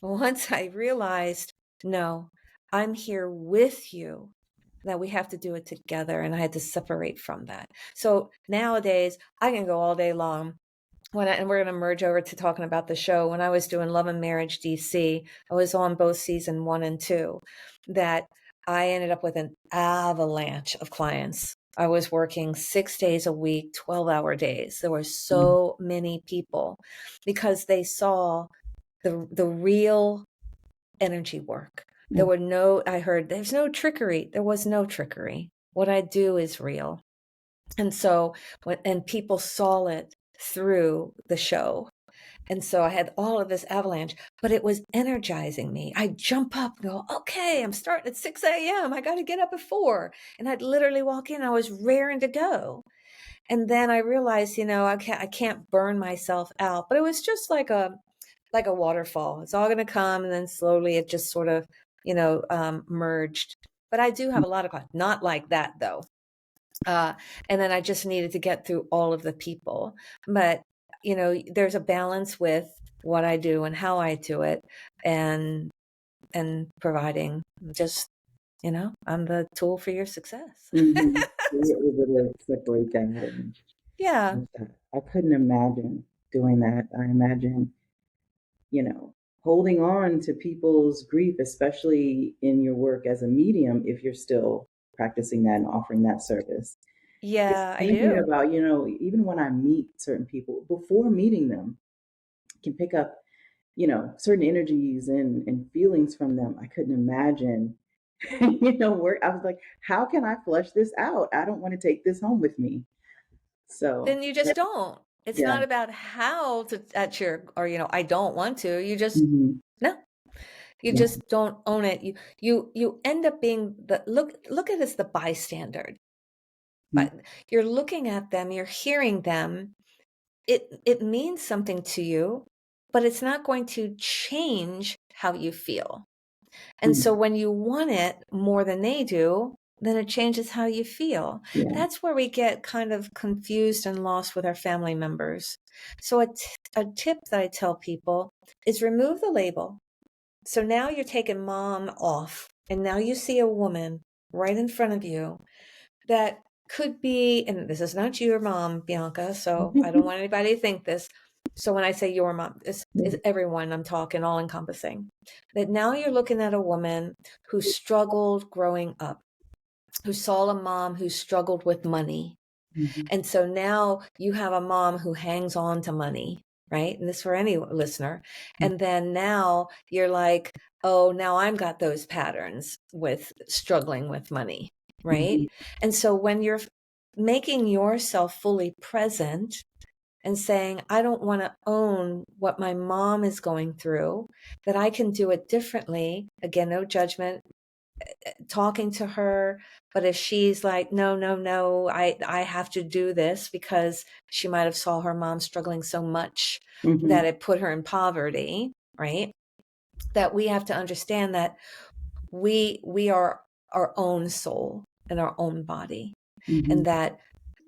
once I realized, no, I'm here with you, that we have to do it together. And I had to separate from that. So nowadays I can go all day long. And we're going to merge over to talking about the show. When I was doing Love and Marriage DC, I was on both season 1 and 2, that I ended up with an avalanche of clients. I was working 6 days a week, 12-hour days. There were so many people, because they saw the real energy work. I heard there's no trickery. There was no trickery. What I do is real. And so, and people saw it through the show. And so I had all of this avalanche, but it was energizing me. I'd jump up and go, okay, I'm starting at 6 a.m. I got to get up at 4. And I'd literally walk in. I was raring to go. And then I realized, I can't burn myself out. But it was just like a waterfall. It's all going to come. And then slowly it just sort of, merged. But I do have a lot of clients, not like that though. And then I just needed to get through all of the people. But, there's a balance with what I do and how I do it, and providing just, I'm the tool for your success. Mm-hmm. You're able to separate that. And Yeah. I couldn't imagine doing that. I imagine, holding on to people's grief, especially in your work as a medium, if you're still practicing that and offering that service. Just Yeah, I thinking do. about, even when I meet certain people, before meeting them, I can pick up, certain energies and feelings from them. I couldn't imagine, work. I was like, how can I flush this out? I don't want to take this home with me. So, Then you just don't. It's yeah. not about how to I don't want to. You just, Hmm. no. You Yeah. just don't own it. You end up being look at it as the bystander. But you're looking at them, you're hearing them. It means something to you, but it's not going to change how you feel. And so when you want it more than they do, then it changes how you feel. Yeah. That's where we get kind of confused and lost with our family members. So a tip that I tell people is remove the label. So now you're taking mom off, and now you see a woman right in front of you that could be, and this is not your mom, Bianca, so I don't want anybody to think this. So when I say your mom, this is everyone. I'm talking all encompassing. That now you're looking at a woman who struggled growing up, who saw a mom who struggled with money. Mm-hmm. And so now you have a mom who hangs on to money, right? And this for any listener. And then now you're like, oh, now I've got those patterns with struggling with money, right? And so when you're making yourself fully present and saying, I don't want to own what my mom is going through, that I can do it differently. Again, no judgment, talking to her. But if she's like, no, I have to do this because she might have saw her mom struggling so much that it put her in poverty, right? That we have to understand that we are our own soul and our own body, and that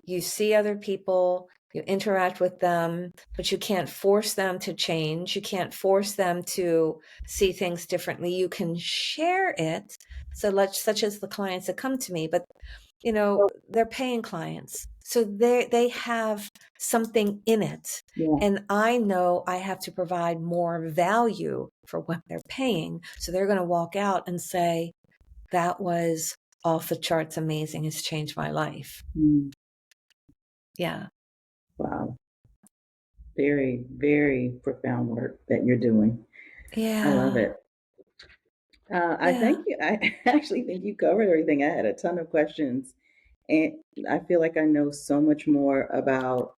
you see other people, you interact with them, but you can't force them to change. You can't force them to see things differently. You can share it. So such as the clients that come to me, but they're paying clients. So they have something in it. Yeah. And I know I have to provide more value for what they're paying. So they're going to walk out and say, that was off the charts amazing. It's changed my life. Yeah. Wow. Very, very profound work that you're doing. I love Yeah. it. I Yeah. thank you. I actually think you covered everything. I had a ton of questions, and I feel like I know so much more about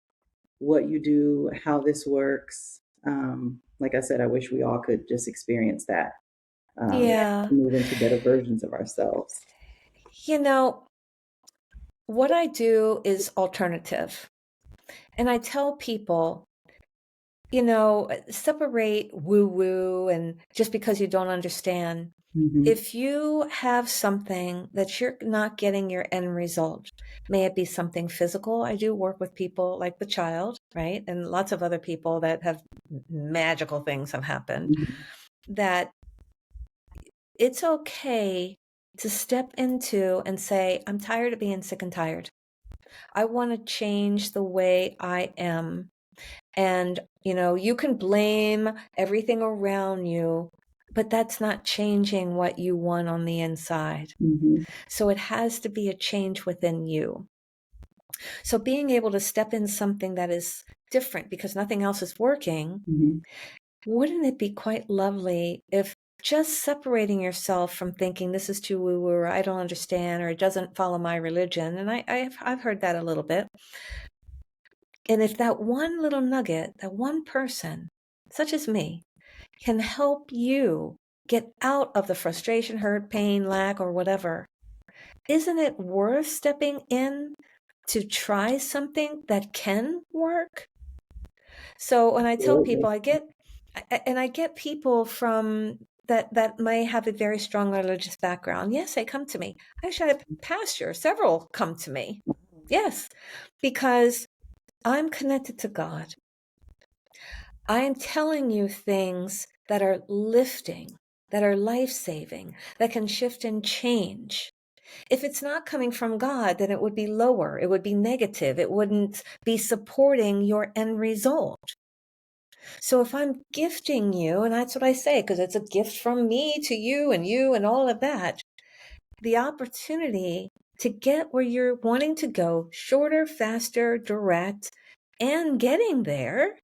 what you do, how this works. Like I said, I wish we all could just experience that, Yeah. move into better versions of ourselves. What I do is alternative. And I tell people, separate woo woo and just because you don't understand. Mm-hmm. If you have something that you're not getting your end result, may it be something physical. I do work with people like the child, right? And lots of other people that have magical things have happened, Mm-hmm. that it's okay to step into and say, I'm tired of being sick and tired. I want to change the way I am. And, you can blame everything around you, but that's not changing what you want on the inside. Mm-hmm. So it has to be a change within you. So being able to step in something that is different because nothing else is working, Mm-hmm. wouldn't it be quite lovely if just separating yourself from thinking this is too woo-woo, or I don't understand, or it doesn't follow my religion, and I've heard that a little bit. And if that one little nugget, that one person, such as me, can help you get out of the frustration, hurt, pain, lack, or whatever, isn't it worth stepping in to try something that can work? So when I tell people, Absolutely. I get people from that may have a very strong religious background. Yes, they come to me. Actually, I have a pastor, several come to me. Yes, because I'm connected to God. I am telling you things that are lifting, that are life-saving, that can shift and change. If it's not coming from God, then it would be lower. It would be negative. It wouldn't be supporting your end result. So if I'm gifting you, and that's what I say, because it's a gift from me to you and all of that, the opportunity to get where you're wanting to go, shorter, faster, direct, and getting there,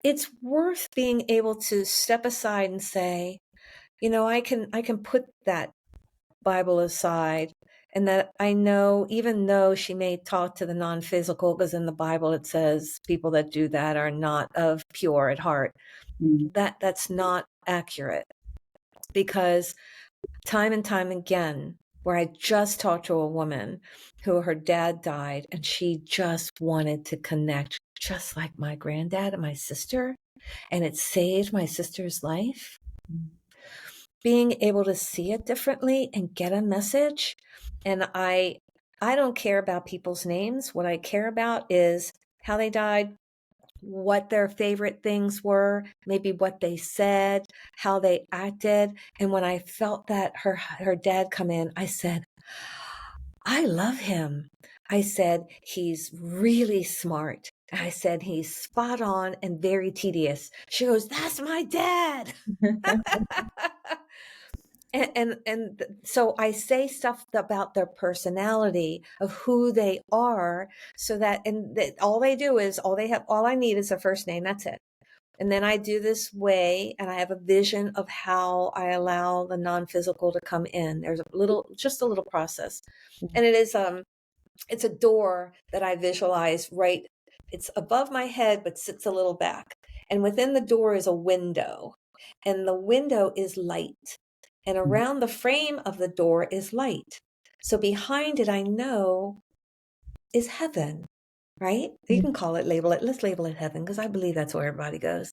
it's worth being able to step aside and say, I can put that Bible aside, and that I know, even though she may talk to the non-physical, because in the Bible it says people that do that are not of pure at heart. Mm-hmm. That's not accurate, because time and time again, where I just talked to a woman who her dad died and she just wanted to connect just like my granddad and my sister, and it saved my sister's life. Being able to see it differently and get a message. And I don't care about people's names. What I care about is how they died, what their favorite things were, maybe what they said, how they acted. And when I felt that her dad come in, I said, I love him. I said, he's really smart. I said, he's spot on and very tedious. She goes, that's my dad. So I say stuff about their personality, of who they are, so that, all they do is, all I need is their first name. That's it. And then I do this way, and I have a vision of how I allow the non-physical to come in. There's just a little process. And it's a door that I visualize right. It's above my head, but sits a little back. And within the door is a window, and the window is light. And around the frame of the door is light. So behind it, I know, is heaven, right? You can label it, let's label it heaven, because I believe that's where everybody goes.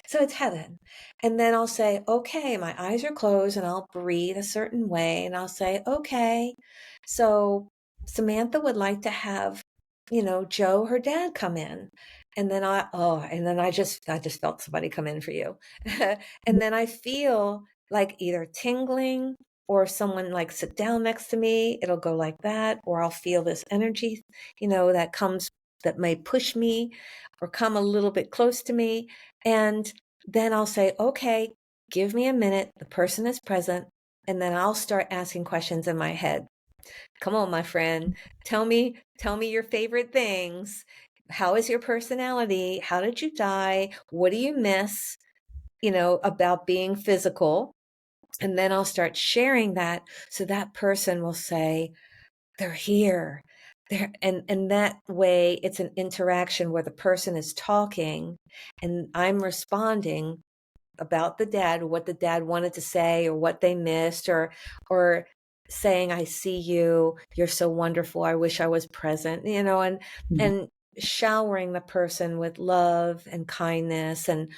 So it's heaven. And then I'll say, okay, my eyes are closed, and I'll breathe a certain way. And I'll say, okay, so Samantha would like to have, Joe, her dad, come in. And then I just felt somebody come in for you. And then I feel like either tingling, or someone like sit down next to me, it'll go like that, or I'll feel this energy, that comes, that may push me or come a little bit close to me. And then I'll say, okay, give me a minute. The person is present. And then I'll start asking questions in my head. Come on, my friend. Tell me your favorite things. How is your personality? How did you die? What do you miss, about being physical? And then I'll start sharing that. So that person will say, they're here. And that way it's an interaction where the person is talking and I'm responding about the dad, what the dad wanted to say, or what they missed, or saying, I see you, you're so wonderful, I wish I was present, and Mhm. showering the person with love and kindness and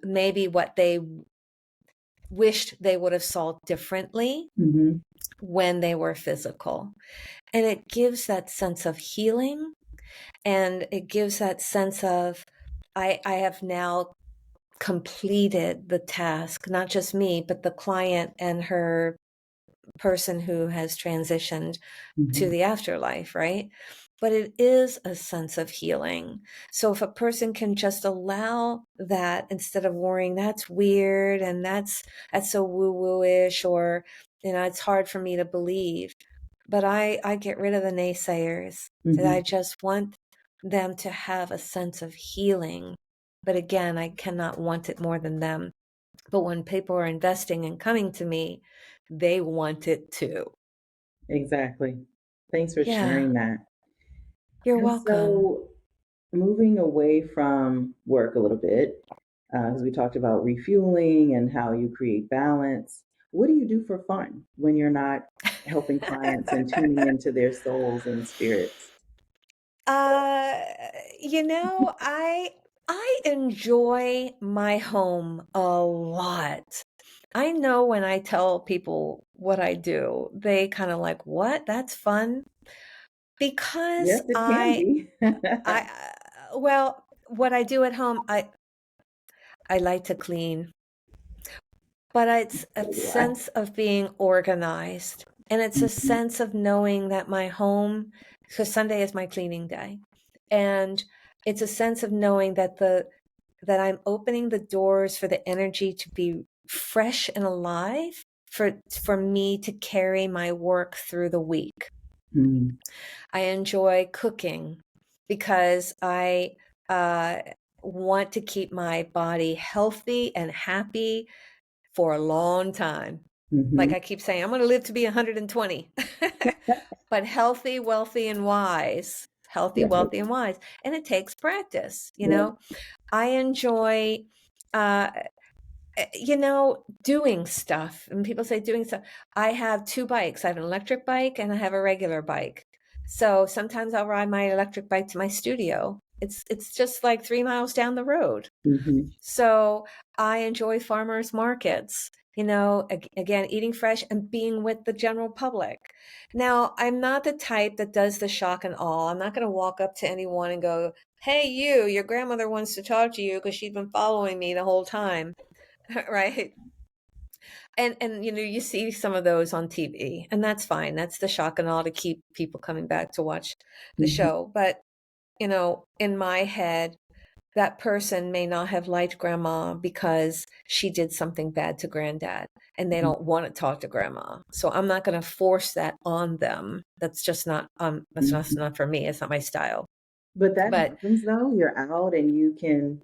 maybe what they wished they would have saw differently when they were physical. And it gives that sense of healing, and it gives that sense of, I have now completed the task, not just me, but the client and her person who has transitioned to the afterlife, right? But it is a sense of healing. So if a person can just allow that, instead of worrying, that's weird and that's so woo-woo-ish, or, it's hard for me to believe. But I get rid of the naysayers. And I just want them to have a sense of healing. But again, I cannot want it more than them. But when people are investing and coming to me, they want it too. Exactly. Thanks for Yeah, sharing that. you're And welcome. so, moving away from work a little bit, as we talked about refueling and how you create balance, what do you do for fun when you're not helping clients and tuning into their souls and spirits? Uh, I enjoy my home a lot. I know when I tell people what I do, they kind of like, "What? That's fun." Because Yes, it can be. well, what I do at home, I like to clean. But it's a So do I. sense of being organized. And it's a Mhm, sense of knowing that my home, because Sunday is my cleaning day. And it's a sense of knowing that that I'm opening the doors for the energy to be fresh and alive for me to carry my work through the week. mhm, I enjoy cooking because I uh, want to keep my body healthy and happy for a long time. Like mhm. I keep saying, I'm going to live to be 120, but healthy, wealthy, and wise. Healthy, Right. wealthy, and wise. And it takes practice, Yeah. I enjoy, uh, doing stuff. And people say doing stuff. I have two bikes. I have an electric bike and I have a regular bike. So sometimes I'll ride my electric bike to my studio. It's just like 3 miles down the road. Mhm, So I enjoy farmers markets, again, eating fresh and being with the general public. Now, I'm not the type that does the shock and awe. I'm not going to walk up to anyone and go, "Hey, your grandmother wants to talk to you because she's been following me the whole time." Right? And you see some of those on TV, and that's fine. That's the shock and awe to keep people coming back to watch the mhm, show. But, in my head, that person may not have liked grandma because she did something bad to granddad and they mhm, don't want to talk to grandma. So I'm not going to force that on them. That's just not that's mhm. not for me. It's not my style. But that But happens though. You're out and you can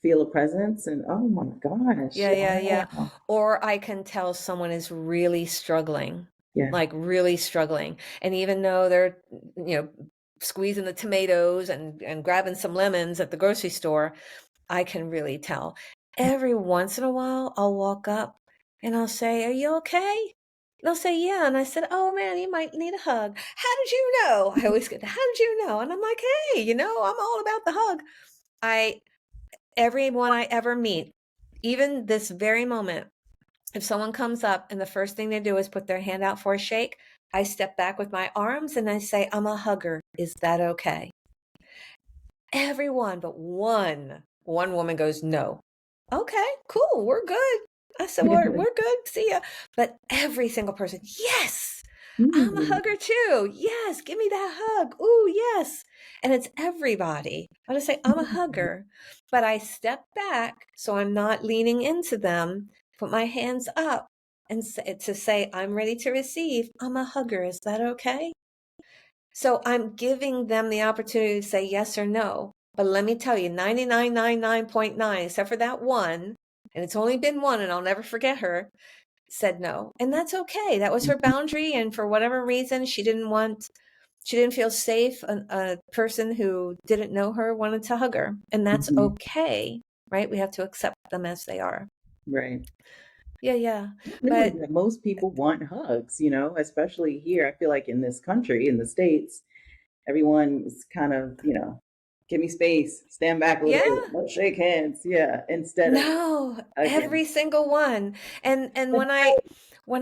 feel a presence, and oh my gosh, yeah, yeah, yeah. wow. Or I can tell someone is really struggling, Yeah. like really struggling. And even though they're, you know, squeezing the tomatoes and grabbing some lemons at the grocery store, I can really tell. Every once in a while, I'll walk up and I'll say, "Are you okay?" They'll say, "Yeah." And I said, "Oh man, you might need a hug." "How did you know?" I always get, "How did you know?" And I'm like, "Hey, I'm all about the hug." I, everyone I ever meet, even this very moment, if someone comes up and the first thing they do is put their hand out for a shake, I step back with my arms and I say, "I'm a hugger. Is that okay?" Everyone but one woman goes, "No." "Okay, cool, we're good." I said, "We're good, see ya." But every single person, "Yes, I'm a Mm, hugger too. Yes, give me that hug. Ooh, yes." And it's everybody. I just say, "I'm a mm, hugger," but I step back so I'm not leaning into them, put my hands up and to say, "I'm ready to receive. I'm a hugger. Is that okay?" So I'm giving them the opportunity to say yes or no. But let me tell you, 99.9, except for that one, and it's only been one, and I'll never forget her, said no. And that's okay. That was her mhm, boundary. And for whatever reason, she didn't feel safe. A person who didn't know her wanted to hug her. And that's mhm. okay, right? We have to accept them as they are. Right. Yeah, yeah. I knew But that most people want hugs, especially here. I feel like in this country, in the States, everyone is kind of, give me space, stand back a little Yeah. bit, let's shake hands. Yeah. Instead of No, again. every single one. And when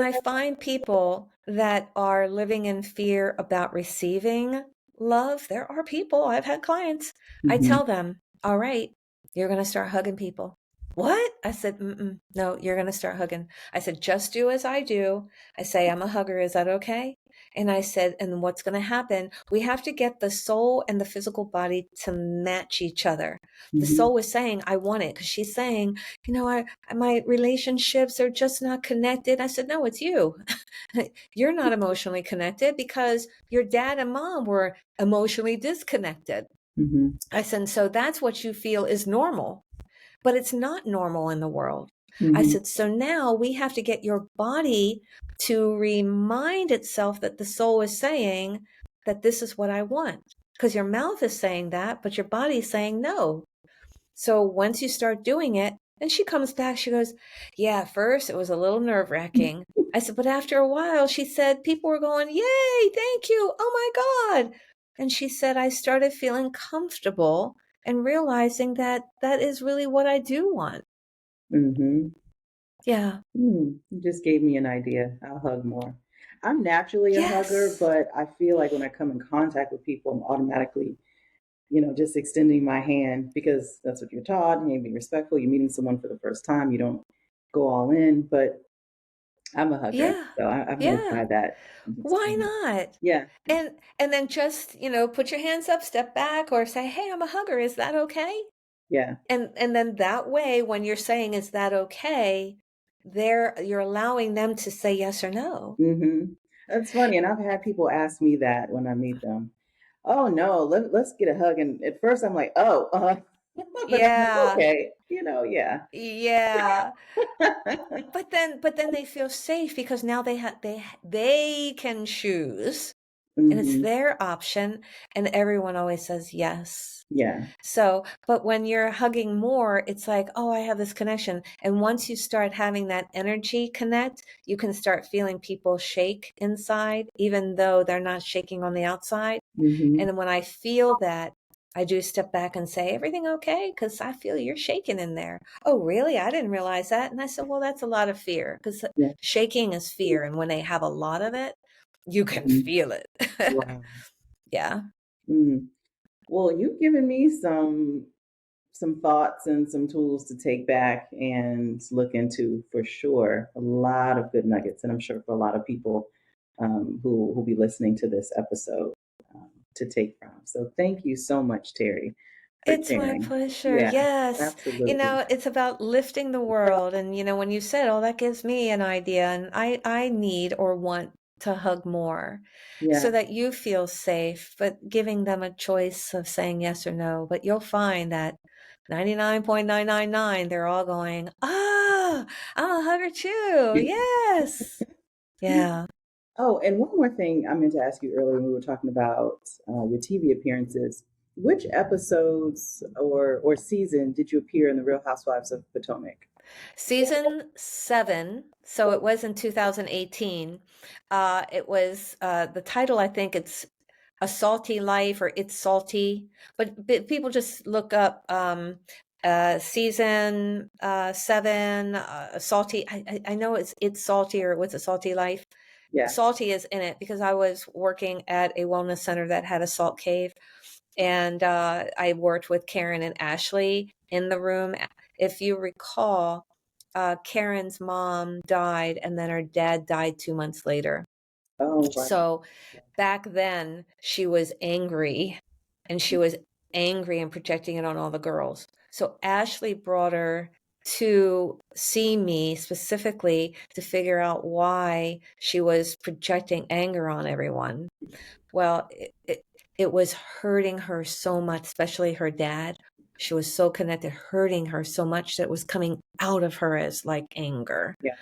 I find people that are living in fear about receiving love, there are people, I've had clients, I Mm-hmm. tell them, all right, you're going to start hugging people. What? I said, mm-mm, no, you're going to start hugging. I said, just do as I do. I say, I'm a hugger. Is that okay? And I said, and what's going to happen? We have to get the soul and the physical body to match each other. The Mm-hmm. soul was saying, I want it, because she's saying, my relationships are just not connected. I said, no, it's you. You're not emotionally connected because your dad and mom were emotionally disconnected. Mm-hmm. I said, so that's what you feel is normal, but it's not normal in the world. I Mm-hmm. said, so now we have to get your body to remind itself that the soul is saying that this is what I want. Because your mouth is saying that, but your body is saying no. So once you start doing it, and she comes back, she goes, yeah, at first it was a little nerve wracking. I said, but after a while, she said, people were going, yay, thank you. Oh my God. And she said, I started feeling comfortable and realizing that that is really what I do want. Mm-hmm. Yeah. You just gave me an idea. I'll hug more. I'm naturally a hugger, Yes. but I feel like when I come in contact with people, I'm automatically, just extending my hand because that's what you're taught. You be respectful. You're meeting someone for the first time. You don't go all in, but I'm a hugger. Yeah. So I'm going to Yeah. try that. Why not? Yeah. And then just, put your hands up, step back, or say, hey, I'm a hugger. Is that okay? Yeah. And then that way, when you're saying, is that okay? You're allowing them to say yes or no. That's funny. And I've had people ask me that when I meet them. Oh, no, let's get a hug. And at first I'm like, oh, but I'm like, Yeah. okay, yeah. Yeah. But then they feel safe because now they can choose, and it's hmm their option, and everyone always says yes. Yeah. So, but when you're hugging more, it's like, oh, I have this connection. And once you start having that energy connect, you can start feeling people shake inside, even though they're not shaking on the outside. hmm And then when I feel that, I do step back and say, everything okay? Because I feel you're shaking in there. Oh, really? I didn't realize that. And I said, well, that's a lot of fear, because Yeah. shaking is fear. And when they have a lot of it, you can Mhm. feel it. Wow. Yeah. Mm. Well, you've given me some thoughts and some tools to take back and look into for sure. A lot of good nuggets, and I'm sure for a lot of people who will be listening to this episode to take from. So thank you so much, Terrie, for It's my sharing. pleasure. Yeah, Yes. absolutely. It's about lifting the world. And, when you said, oh, that gives me an idea, and I need or want to hug more so Yeah. that you feel safe, but giving them a choice of saying yes or no. But you'll find that 99.999, they're all going, ah, I'm a hugger too. Yes. Yeah. Oh, and one more thing I meant to ask you earlier when we were talking about your TV appearances. Which episodes or season did you appear in The Real Housewives of Potomac? Season 7, so it was in 2018. It was the title, I think it's A Salty Life or It's Salty, but people just look up season 7, Salty. I know it's Salty, or What's a Salty Life. Yeah. Salty is in it because I was working at a wellness center that had a salt cave, and I worked with Karen and Ashley in the room. If you recall, Karen's mom died, and then her dad died 2 months later. Oh, wow. So back then, she was angry, and she was angry and projecting it on all the girls. So Ashley brought her to see me specifically to figure out why she was projecting anger on everyone. Well, it was hurting her so much, especially her dad. She was so connected, hurting her so much that it was coming out of her as like anger. Yeah.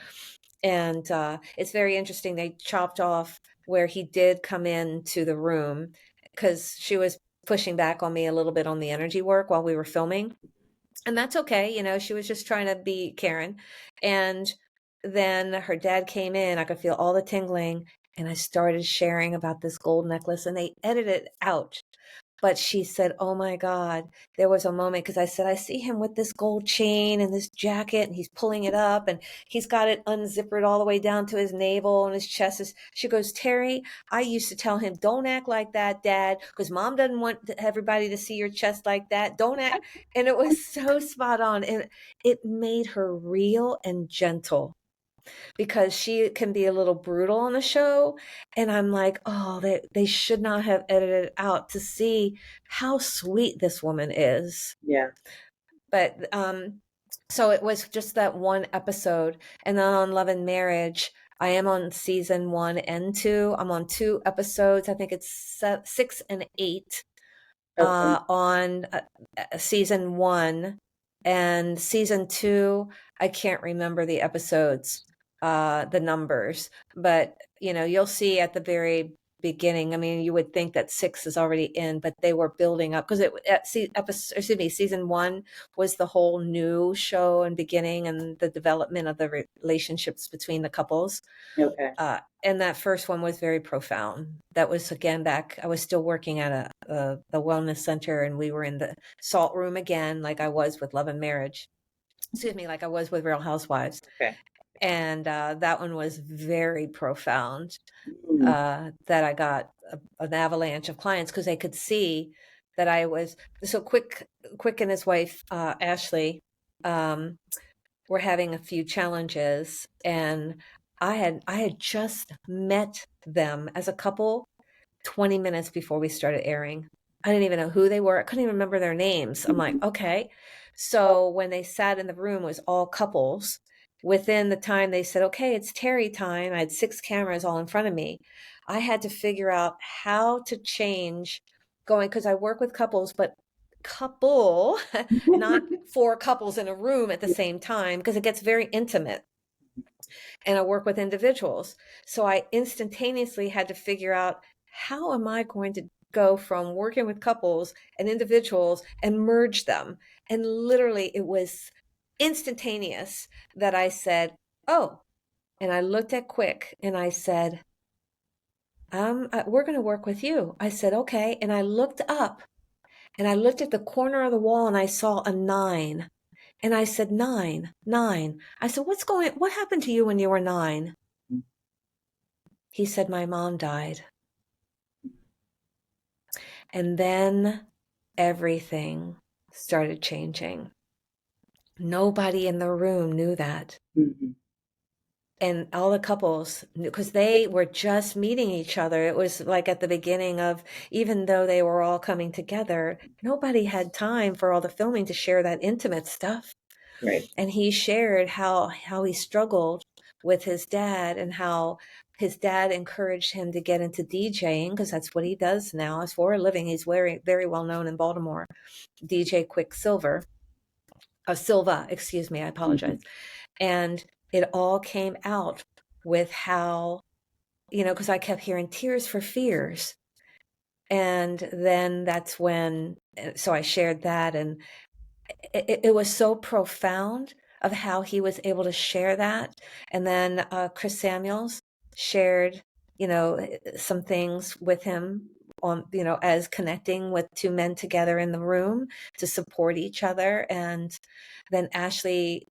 And it's very interesting. They chopped off where he did come into the room because she was pushing back on me a little bit on the energy work while we were filming. And that's okay. She was just trying to be Karen. And then her dad came in. I could feel all the tingling. And I started sharing about this gold necklace, and they edited it out. But she said, oh my God, there was a moment, because I said, I see him with this gold chain and this jacket, and he's pulling it up, and he's got it unzippered all the way down to his navel, and his chest is, she goes, Terrie, I used to tell him, don't act like that, Dad, because Mom doesn't want everybody to see your chest like that. Don't act. And it was so spot on. And it made her real and gentle, because she can be a little brutal on the show. And I'm like, oh, they should not have edited it out to see how sweet this woman is. Yeah. But so it was just that one episode. And then on Love and Marriage, I am on season 1 and 2. I'm on 2 episodes. I think it's 6 and 8 Okay. on season 1. And season 2, I can't remember the episodes, the numbers, but you'll see at the very beginning. I mean, you would think that 6 is already in, but they were building up, because season 1 was the whole new show and beginning and the development of the relationships between the couples. Okay. And that first one was very profound. That was, again, back, I was still working at the wellness center, and we were in the salt room again, like I was with Love and Marriage. Excuse me, like I was with Real Housewives. Okay. And that one was very profound. Mm. That I got an avalanche of clients, because they could see that I was so quick and his wife, Ashley, were having a few challenges, and I had just met them as a couple 20 minutes before we started airing. I didn't even know who they were. I couldn't even remember their names. I'm like, okay. So when they sat in the room, it was all couples. Within the time they said, okay, it's Terrie time. I had 6 cameras all in front of me. I had to figure out how to change going, because I work with couples, but couple, not 4 couples in a room at the same time, because it gets very intimate. And I work with individuals. So I instantaneously had to figure out, how am I going to go from working with couples and individuals and merge them? And literally it was instantaneous that I said, oh, and I looked at Quick and I said, we're going to work with you. I said, okay. And I looked up and I looked at the corner of the wall and I saw a 9. And I said, 9, 9. I said, what happened to you when you were 9? He said, my mom died. And then everything started changing. Nobody in the room knew that. Mm-hmm. And all the couples, because they were just meeting each other. It was like at the beginning of, even though they were all coming together, nobody had time for all the filming to share that intimate stuff. Right. And he shared how he struggled with his dad, and how his dad encouraged him to get into DJing, because that's what he does now. As for a living, he's very, very well known in Baltimore. DJ Quicksilver. Silva, excuse me, I apologize. Mm-hmm. And it all came out with how, because I kept hearing tears for fears. And then that's when, so I shared that, and it was so profound of how he was able to share that. And then Chris Samuels shared, some things with him on, as connecting with 2 men together in the room to support each other. And then Ashley,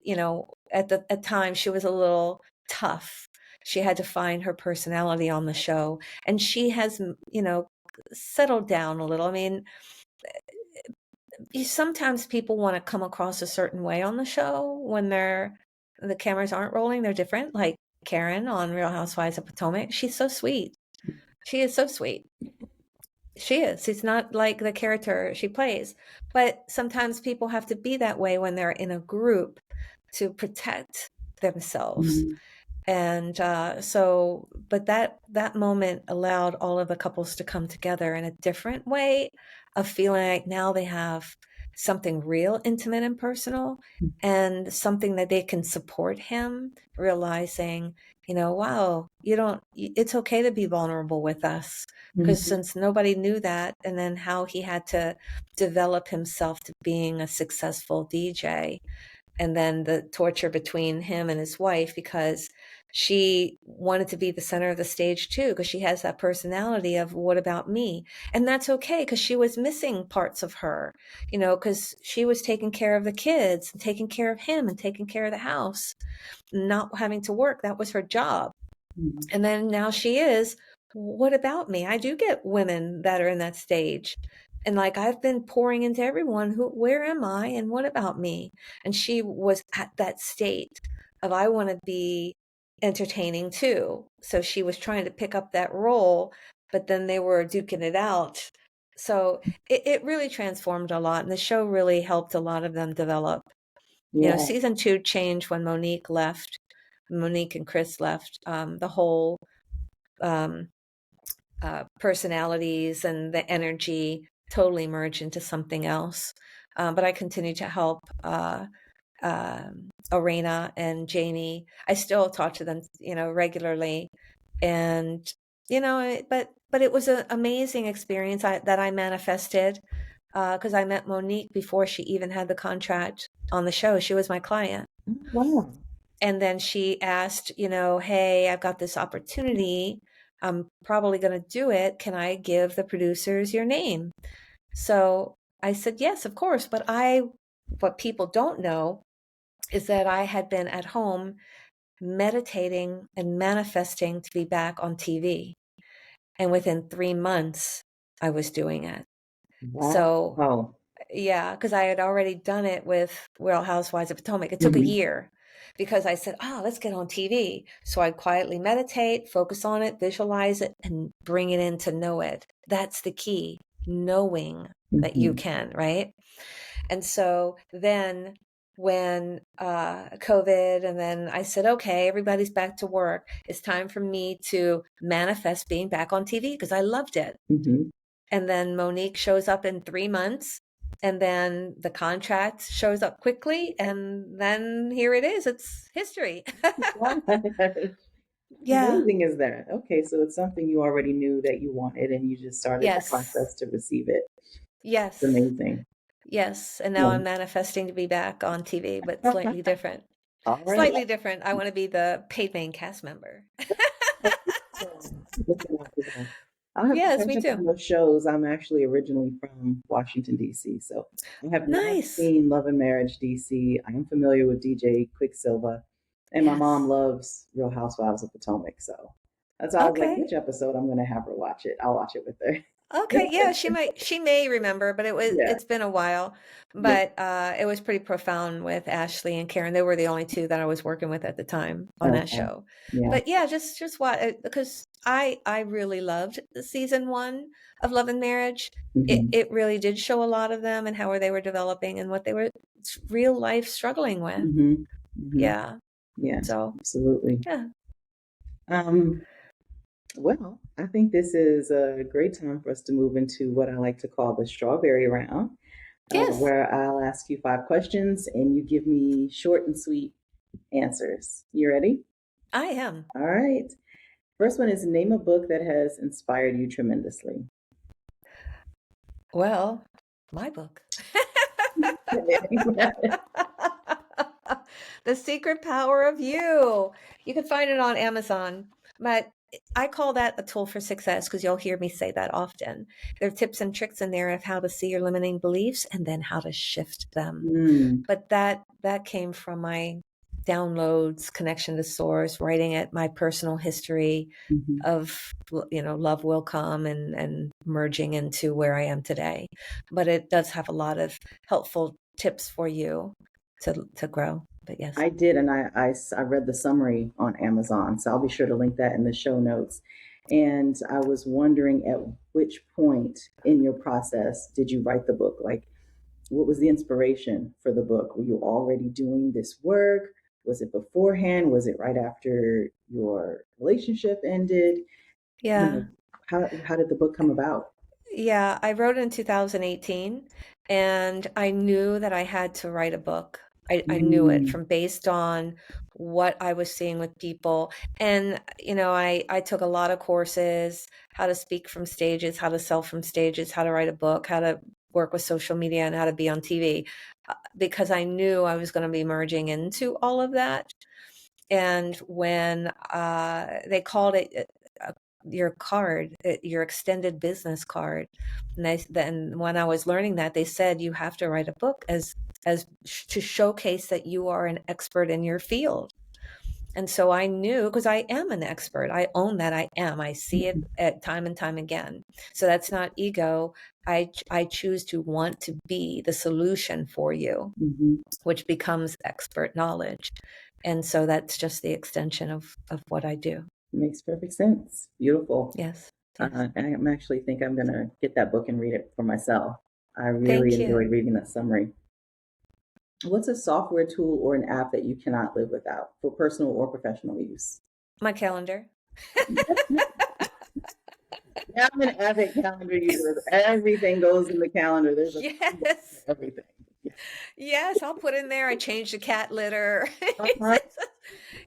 at times she was a little tough. She had to find her personality on the show, and she has, settled down a little. I mean, sometimes people want to come across a certain way on the show when the cameras aren't rolling. They're different. Like Karen on Real Housewives of Potomac. She's so sweet. She is so sweet. She is. She's not like the character she plays. But sometimes people have to be that way when they're in a group to protect themselves. Mm-hmm. And but that moment allowed all of the couples to come together in a different way of feeling like now they have something real intimate and personal, and something that they can support him, realizing, wow, it's okay to be vulnerable with us. Because mm-hmm. since nobody knew that, and then how he had to develop himself to being a successful DJ. and then the torture between him and his wife, because she wanted to be the center of the stage too, because she has that personality of what about me? And that's okay, because she was missing parts of her, because she was taking care of the kids and taking care of him and taking care of the house, not having to work. That was her job. Mhm. And then now she is, what about me? I do get women that are in that stage. And like I've been pouring into everyone, where am I and what about me? And she was at that state of, I want to be entertaining too. So she was trying to pick up that role, but then they were duking it out. So it really transformed a lot. And the show really helped a lot of them develop. Yeah. Season 2 changed when Monique left. Monique and Chris left. The whole um, personalities and the energy totally merged into something else. But I continue to help Arena and Jamie. I still talk to them, regularly, and but it was an amazing experience that I manifested, because I met Monique before she even had the contract on the show. She was my client. Wow. And then she asked, hey, I've got this opportunity. I'm probably going to do it. Can I give the producers your name? So I said, yes, of course. But what people don't know is that I had been at home meditating and manifesting to be back on TV. And within 3 months, I was doing it. So Wow. yeah, because I had already done it with Real Housewives of Potomac. It took a Hmm. year because I said, let's get on TV. So I'd quietly meditate, focus on it, visualize it, and bring it in to know it. That's the key, knowing that you Hmm. can, right? And so then when COVID, and then I said, okay, everybody's back to work. It's time for me to manifest being back on TV because I loved it. Hmm. And then Monique shows up in 3 months, and then the contract shows up quickly, and then here it is. It's history. Wow. How Yeah. amazing is that? Okay, so it's something you already knew that you wanted and you just started the Yes. process to receive it. It's Yes. amazing. Yes. And now Yeah. I'm manifesting to be back on TV, but slightly different. All right. Slightly different. I want to be the paid main cast member. Looking out for that. I'll have to Yes, catch me up on too. those shows. I'm actually originally from Washington, D.C., so I have not Nice. seen Love and Marriage D.C. I am familiar with DJ Quicksilver, and my mom Yes. loves Real Housewives of Potomac, so that's why I was like, Okay. which episode I'm going to have her watch it. I'll watch it with her. Okay, yeah, she may remember, but Yeah, it's been a while. yeah. But it was pretty profound with Ashley and Karen. They were the only two that I was working with at the time on that Okay. show. Yeah. But yeah, just what, because I really loved the season 1 of Love and Marriage. It Hmm. it really did show a lot of them and how they were developing and what they were real life struggling with. Hmm. Hmm. Yeah. Yeah, So, absolutely. yeah. Um, well, I think this is a great time for us to move into what I like to call the strawberry round, Yes, where I'll ask you 5 questions and you give me short and sweet answers. You ready? I am. All right. First one is name a book that has inspired you tremendously. Well, my book. The Secret Power of You. You can find it on Amazon, but I call that a tool for success because you'll hear me say that often. There are tips and tricks in there of how to see your limiting beliefs and then how to shift them. Mm, But that came from my downloads, connection to source, writing it, my personal history mhm. of love will come and merging into where I am today. But it does have a lot of helpful tips for you to grow. But yes. I did, and I read the summary on Amazon, so I'll be sure to link that in the show notes. And I was wondering at which point in your process did you write the book? Like, what was the inspiration for the book? Were you already doing this work? Was it beforehand? Was it right after your relationship ended? You know, Yeah. how did the book come about? Yeah, I wrote it in 2018, and I knew that I had to write a book. I knew it Mm, from based on what I was seeing with people. And, I took a lot of courses, how to speak from stages, how to sell from stages, how to write a book, how to work with social media and how to be on TV, because I knew I was going to be merging into all of that. And when they called it your card, your extended business card, and then when I was learning that, they said you have to write a book as to showcase that you are an expert in your field. And so I knew, because I am an expert, I own that I am. I see it at time and time again. So that's not ego. I choose to want to be the solution for you, which becomes expert knowledge. And so that's just the extension of what I do. Makes perfect sense. Beautiful. Yes. And I actually think I'm going to get that book and read it for myself. I really Thank you. enjoyed reading that summary. What's a software tool or an app that you cannot live without for personal or professional use? My calendar. Yeah, I'm an avid calendar user. Everything goes in the calendar. There's a Yes. everything. Yes, I'll put in there. I changed the cat litter.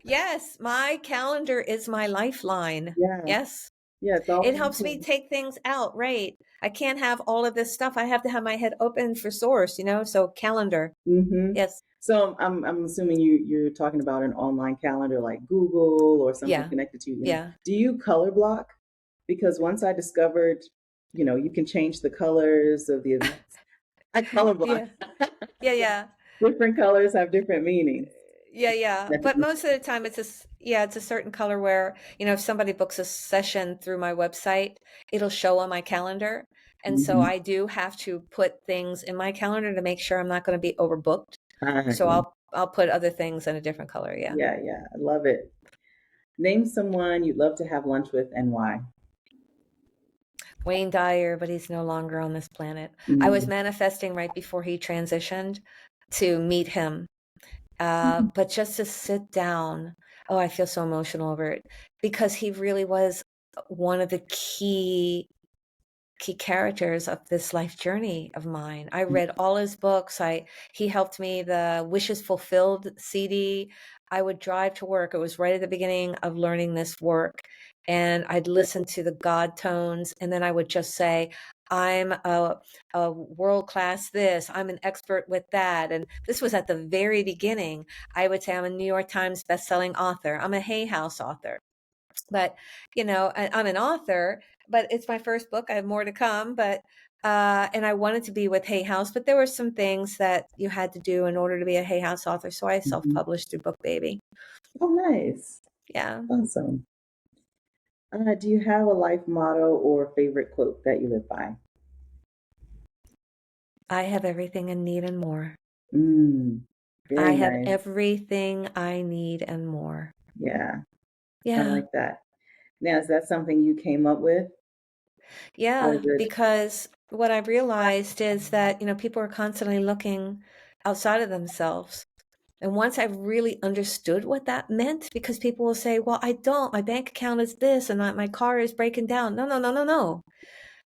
Yes, my calendar is my lifeline. Yeah. Yes. Yeah, it's all It helps me take things out, right? I can't have all of this stuff. I have to have my head open for source, so calendar. Yes. So I'm assuming you're talking about an online calendar like Google or something connected to you. Yeah. Do you color block? Because once I discovered, you can change the colors of the events. I color block. Yeah. Different colors have different meanings. Yeah. But most of the time it's a certain color where, if somebody books a session through my website, it'll show on my calendar. And so I do have to put things in my calendar to make sure I'm not going to be overbooked. So I'll put other things in a different color. Yeah. Yeah. I love it. Name someone you'd love to have lunch with and why. Wayne Dyer, but he's no longer on this planet. I was manifesting right before he transitioned to meet him. But just to sit down, I feel so emotional over it, because he really was one of the key characters of this life journey of mine. I read all his books. He helped me, the Wishes Fulfilled CD. I would drive to work. It was right at the beginning of learning this work. And I'd listen to the God tones, and then I would just say, I'm a world-class this, I'm an expert with that. And this was at the very beginning. I would say I'm a New York Times bestselling author. I'm a Hay House author. But, I'm an author, but it's my first book. I have more to come, but, and I wanted to be with Hay House, but there were some things that you had to do in order to be a Hay House author. So I self-published through Book Baby. Oh, nice. Yeah. Awesome. Do you have a life motto or favorite quote that you live by? I have everything I need and more. Very have nice. everything I need and more. Yeah. Yeah. I like that. Now, is that something you came up with? Yeah, because what I realized is that, people are constantly looking outside of themselves. And once I really understood what that meant, because people will say, well, my bank account is this and my car is breaking down. No.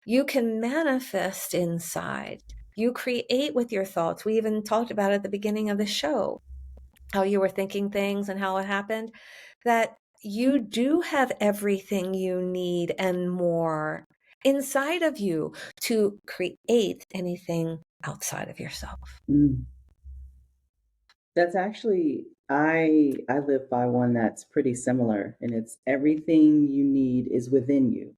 You can manifest inside. You create with your thoughts. We even talked about at the beginning of the show, how you were thinking things and how it happened, that you do have everything you need and more inside of you to create anything outside of yourself. That's actually, I live by one that's pretty similar, and it's everything you need is within you.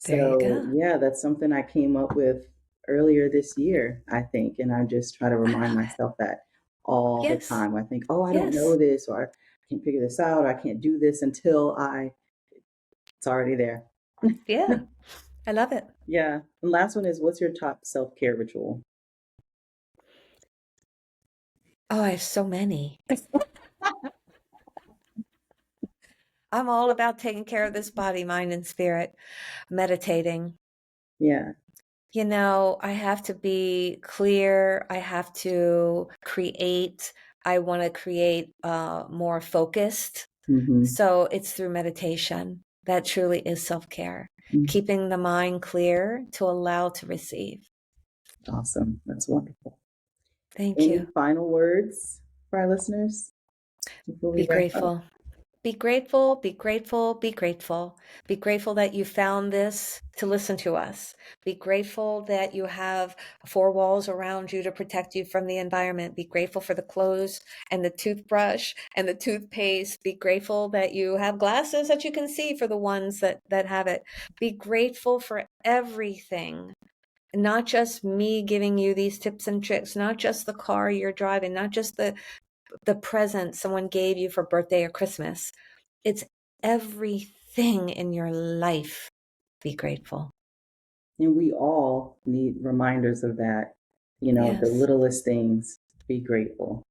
There you go. Yeah, that's something I came up with earlier this year, I think, and I just try to remind myself that all the time. I think, I don't know this, or I can't figure this out, or I can't do this until it's already there. Yeah, I love it. Yeah. The last one is, what's your top self-care ritual? Oh, I have so many. I'm all about taking care of this body, mind, and spirit, meditating. Yeah. I have to be clear. I have to create. I want to create more focused. So it's through meditation. That truly is self-care. Keeping the mind clear to allow to receive. Awesome. That's wonderful. Thank you. Any final words for our listeners? Be grateful. Be grateful, be grateful, be grateful. Be grateful that you found this to listen to us. Be grateful that you have four walls around you to protect you from the environment. Be grateful for the clothes and the toothbrush and the toothpaste. Be grateful that you have glasses that you can see for the ones that have it. Be grateful for everything. Not just me giving you these tips and tricks, not just the car you're driving, not just the present someone gave you for birthday or Christmas. It's everything in your life. Be grateful. And we all need reminders of that. The Yes. littlest things, be grateful.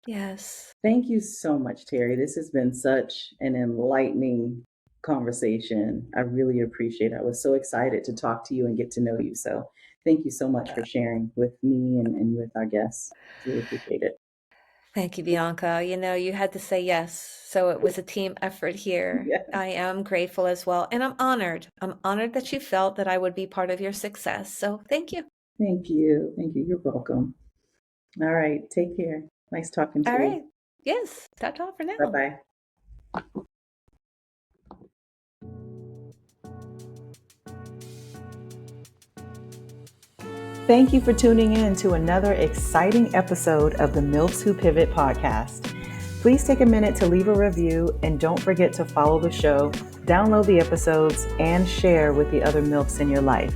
Yes. Thank you so much, Terrie. This has been such an enlightening conversation. I really appreciate it. I was so excited to talk to you and get to know you. So thank you so much for sharing with me and with our guests. Really appreciate it. Thank you, Bianca. You had to say yes. So it was a team effort here. Yeah. I am grateful as well. And I'm honored. I'm honored that you felt that I would be part of your success. So thank you. Thank you. Thank you. You're welcome. All right. Take care. Nice talking to All you. right. Yes. Ta-ta for now. Bye-bye. Thank you for tuning in to another exciting episode of the MILFs Who Pivot podcast. Please take a minute to leave a review and don't forget to follow the show, download the episodes, and share with the other MILFs in your life.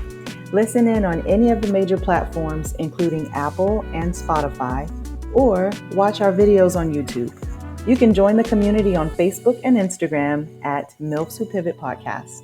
Listen in on any of the major platforms, including Apple and Spotify, or watch our videos on YouTube. You can join the community on Facebook and Instagram at MILFs Who Pivot Podcast.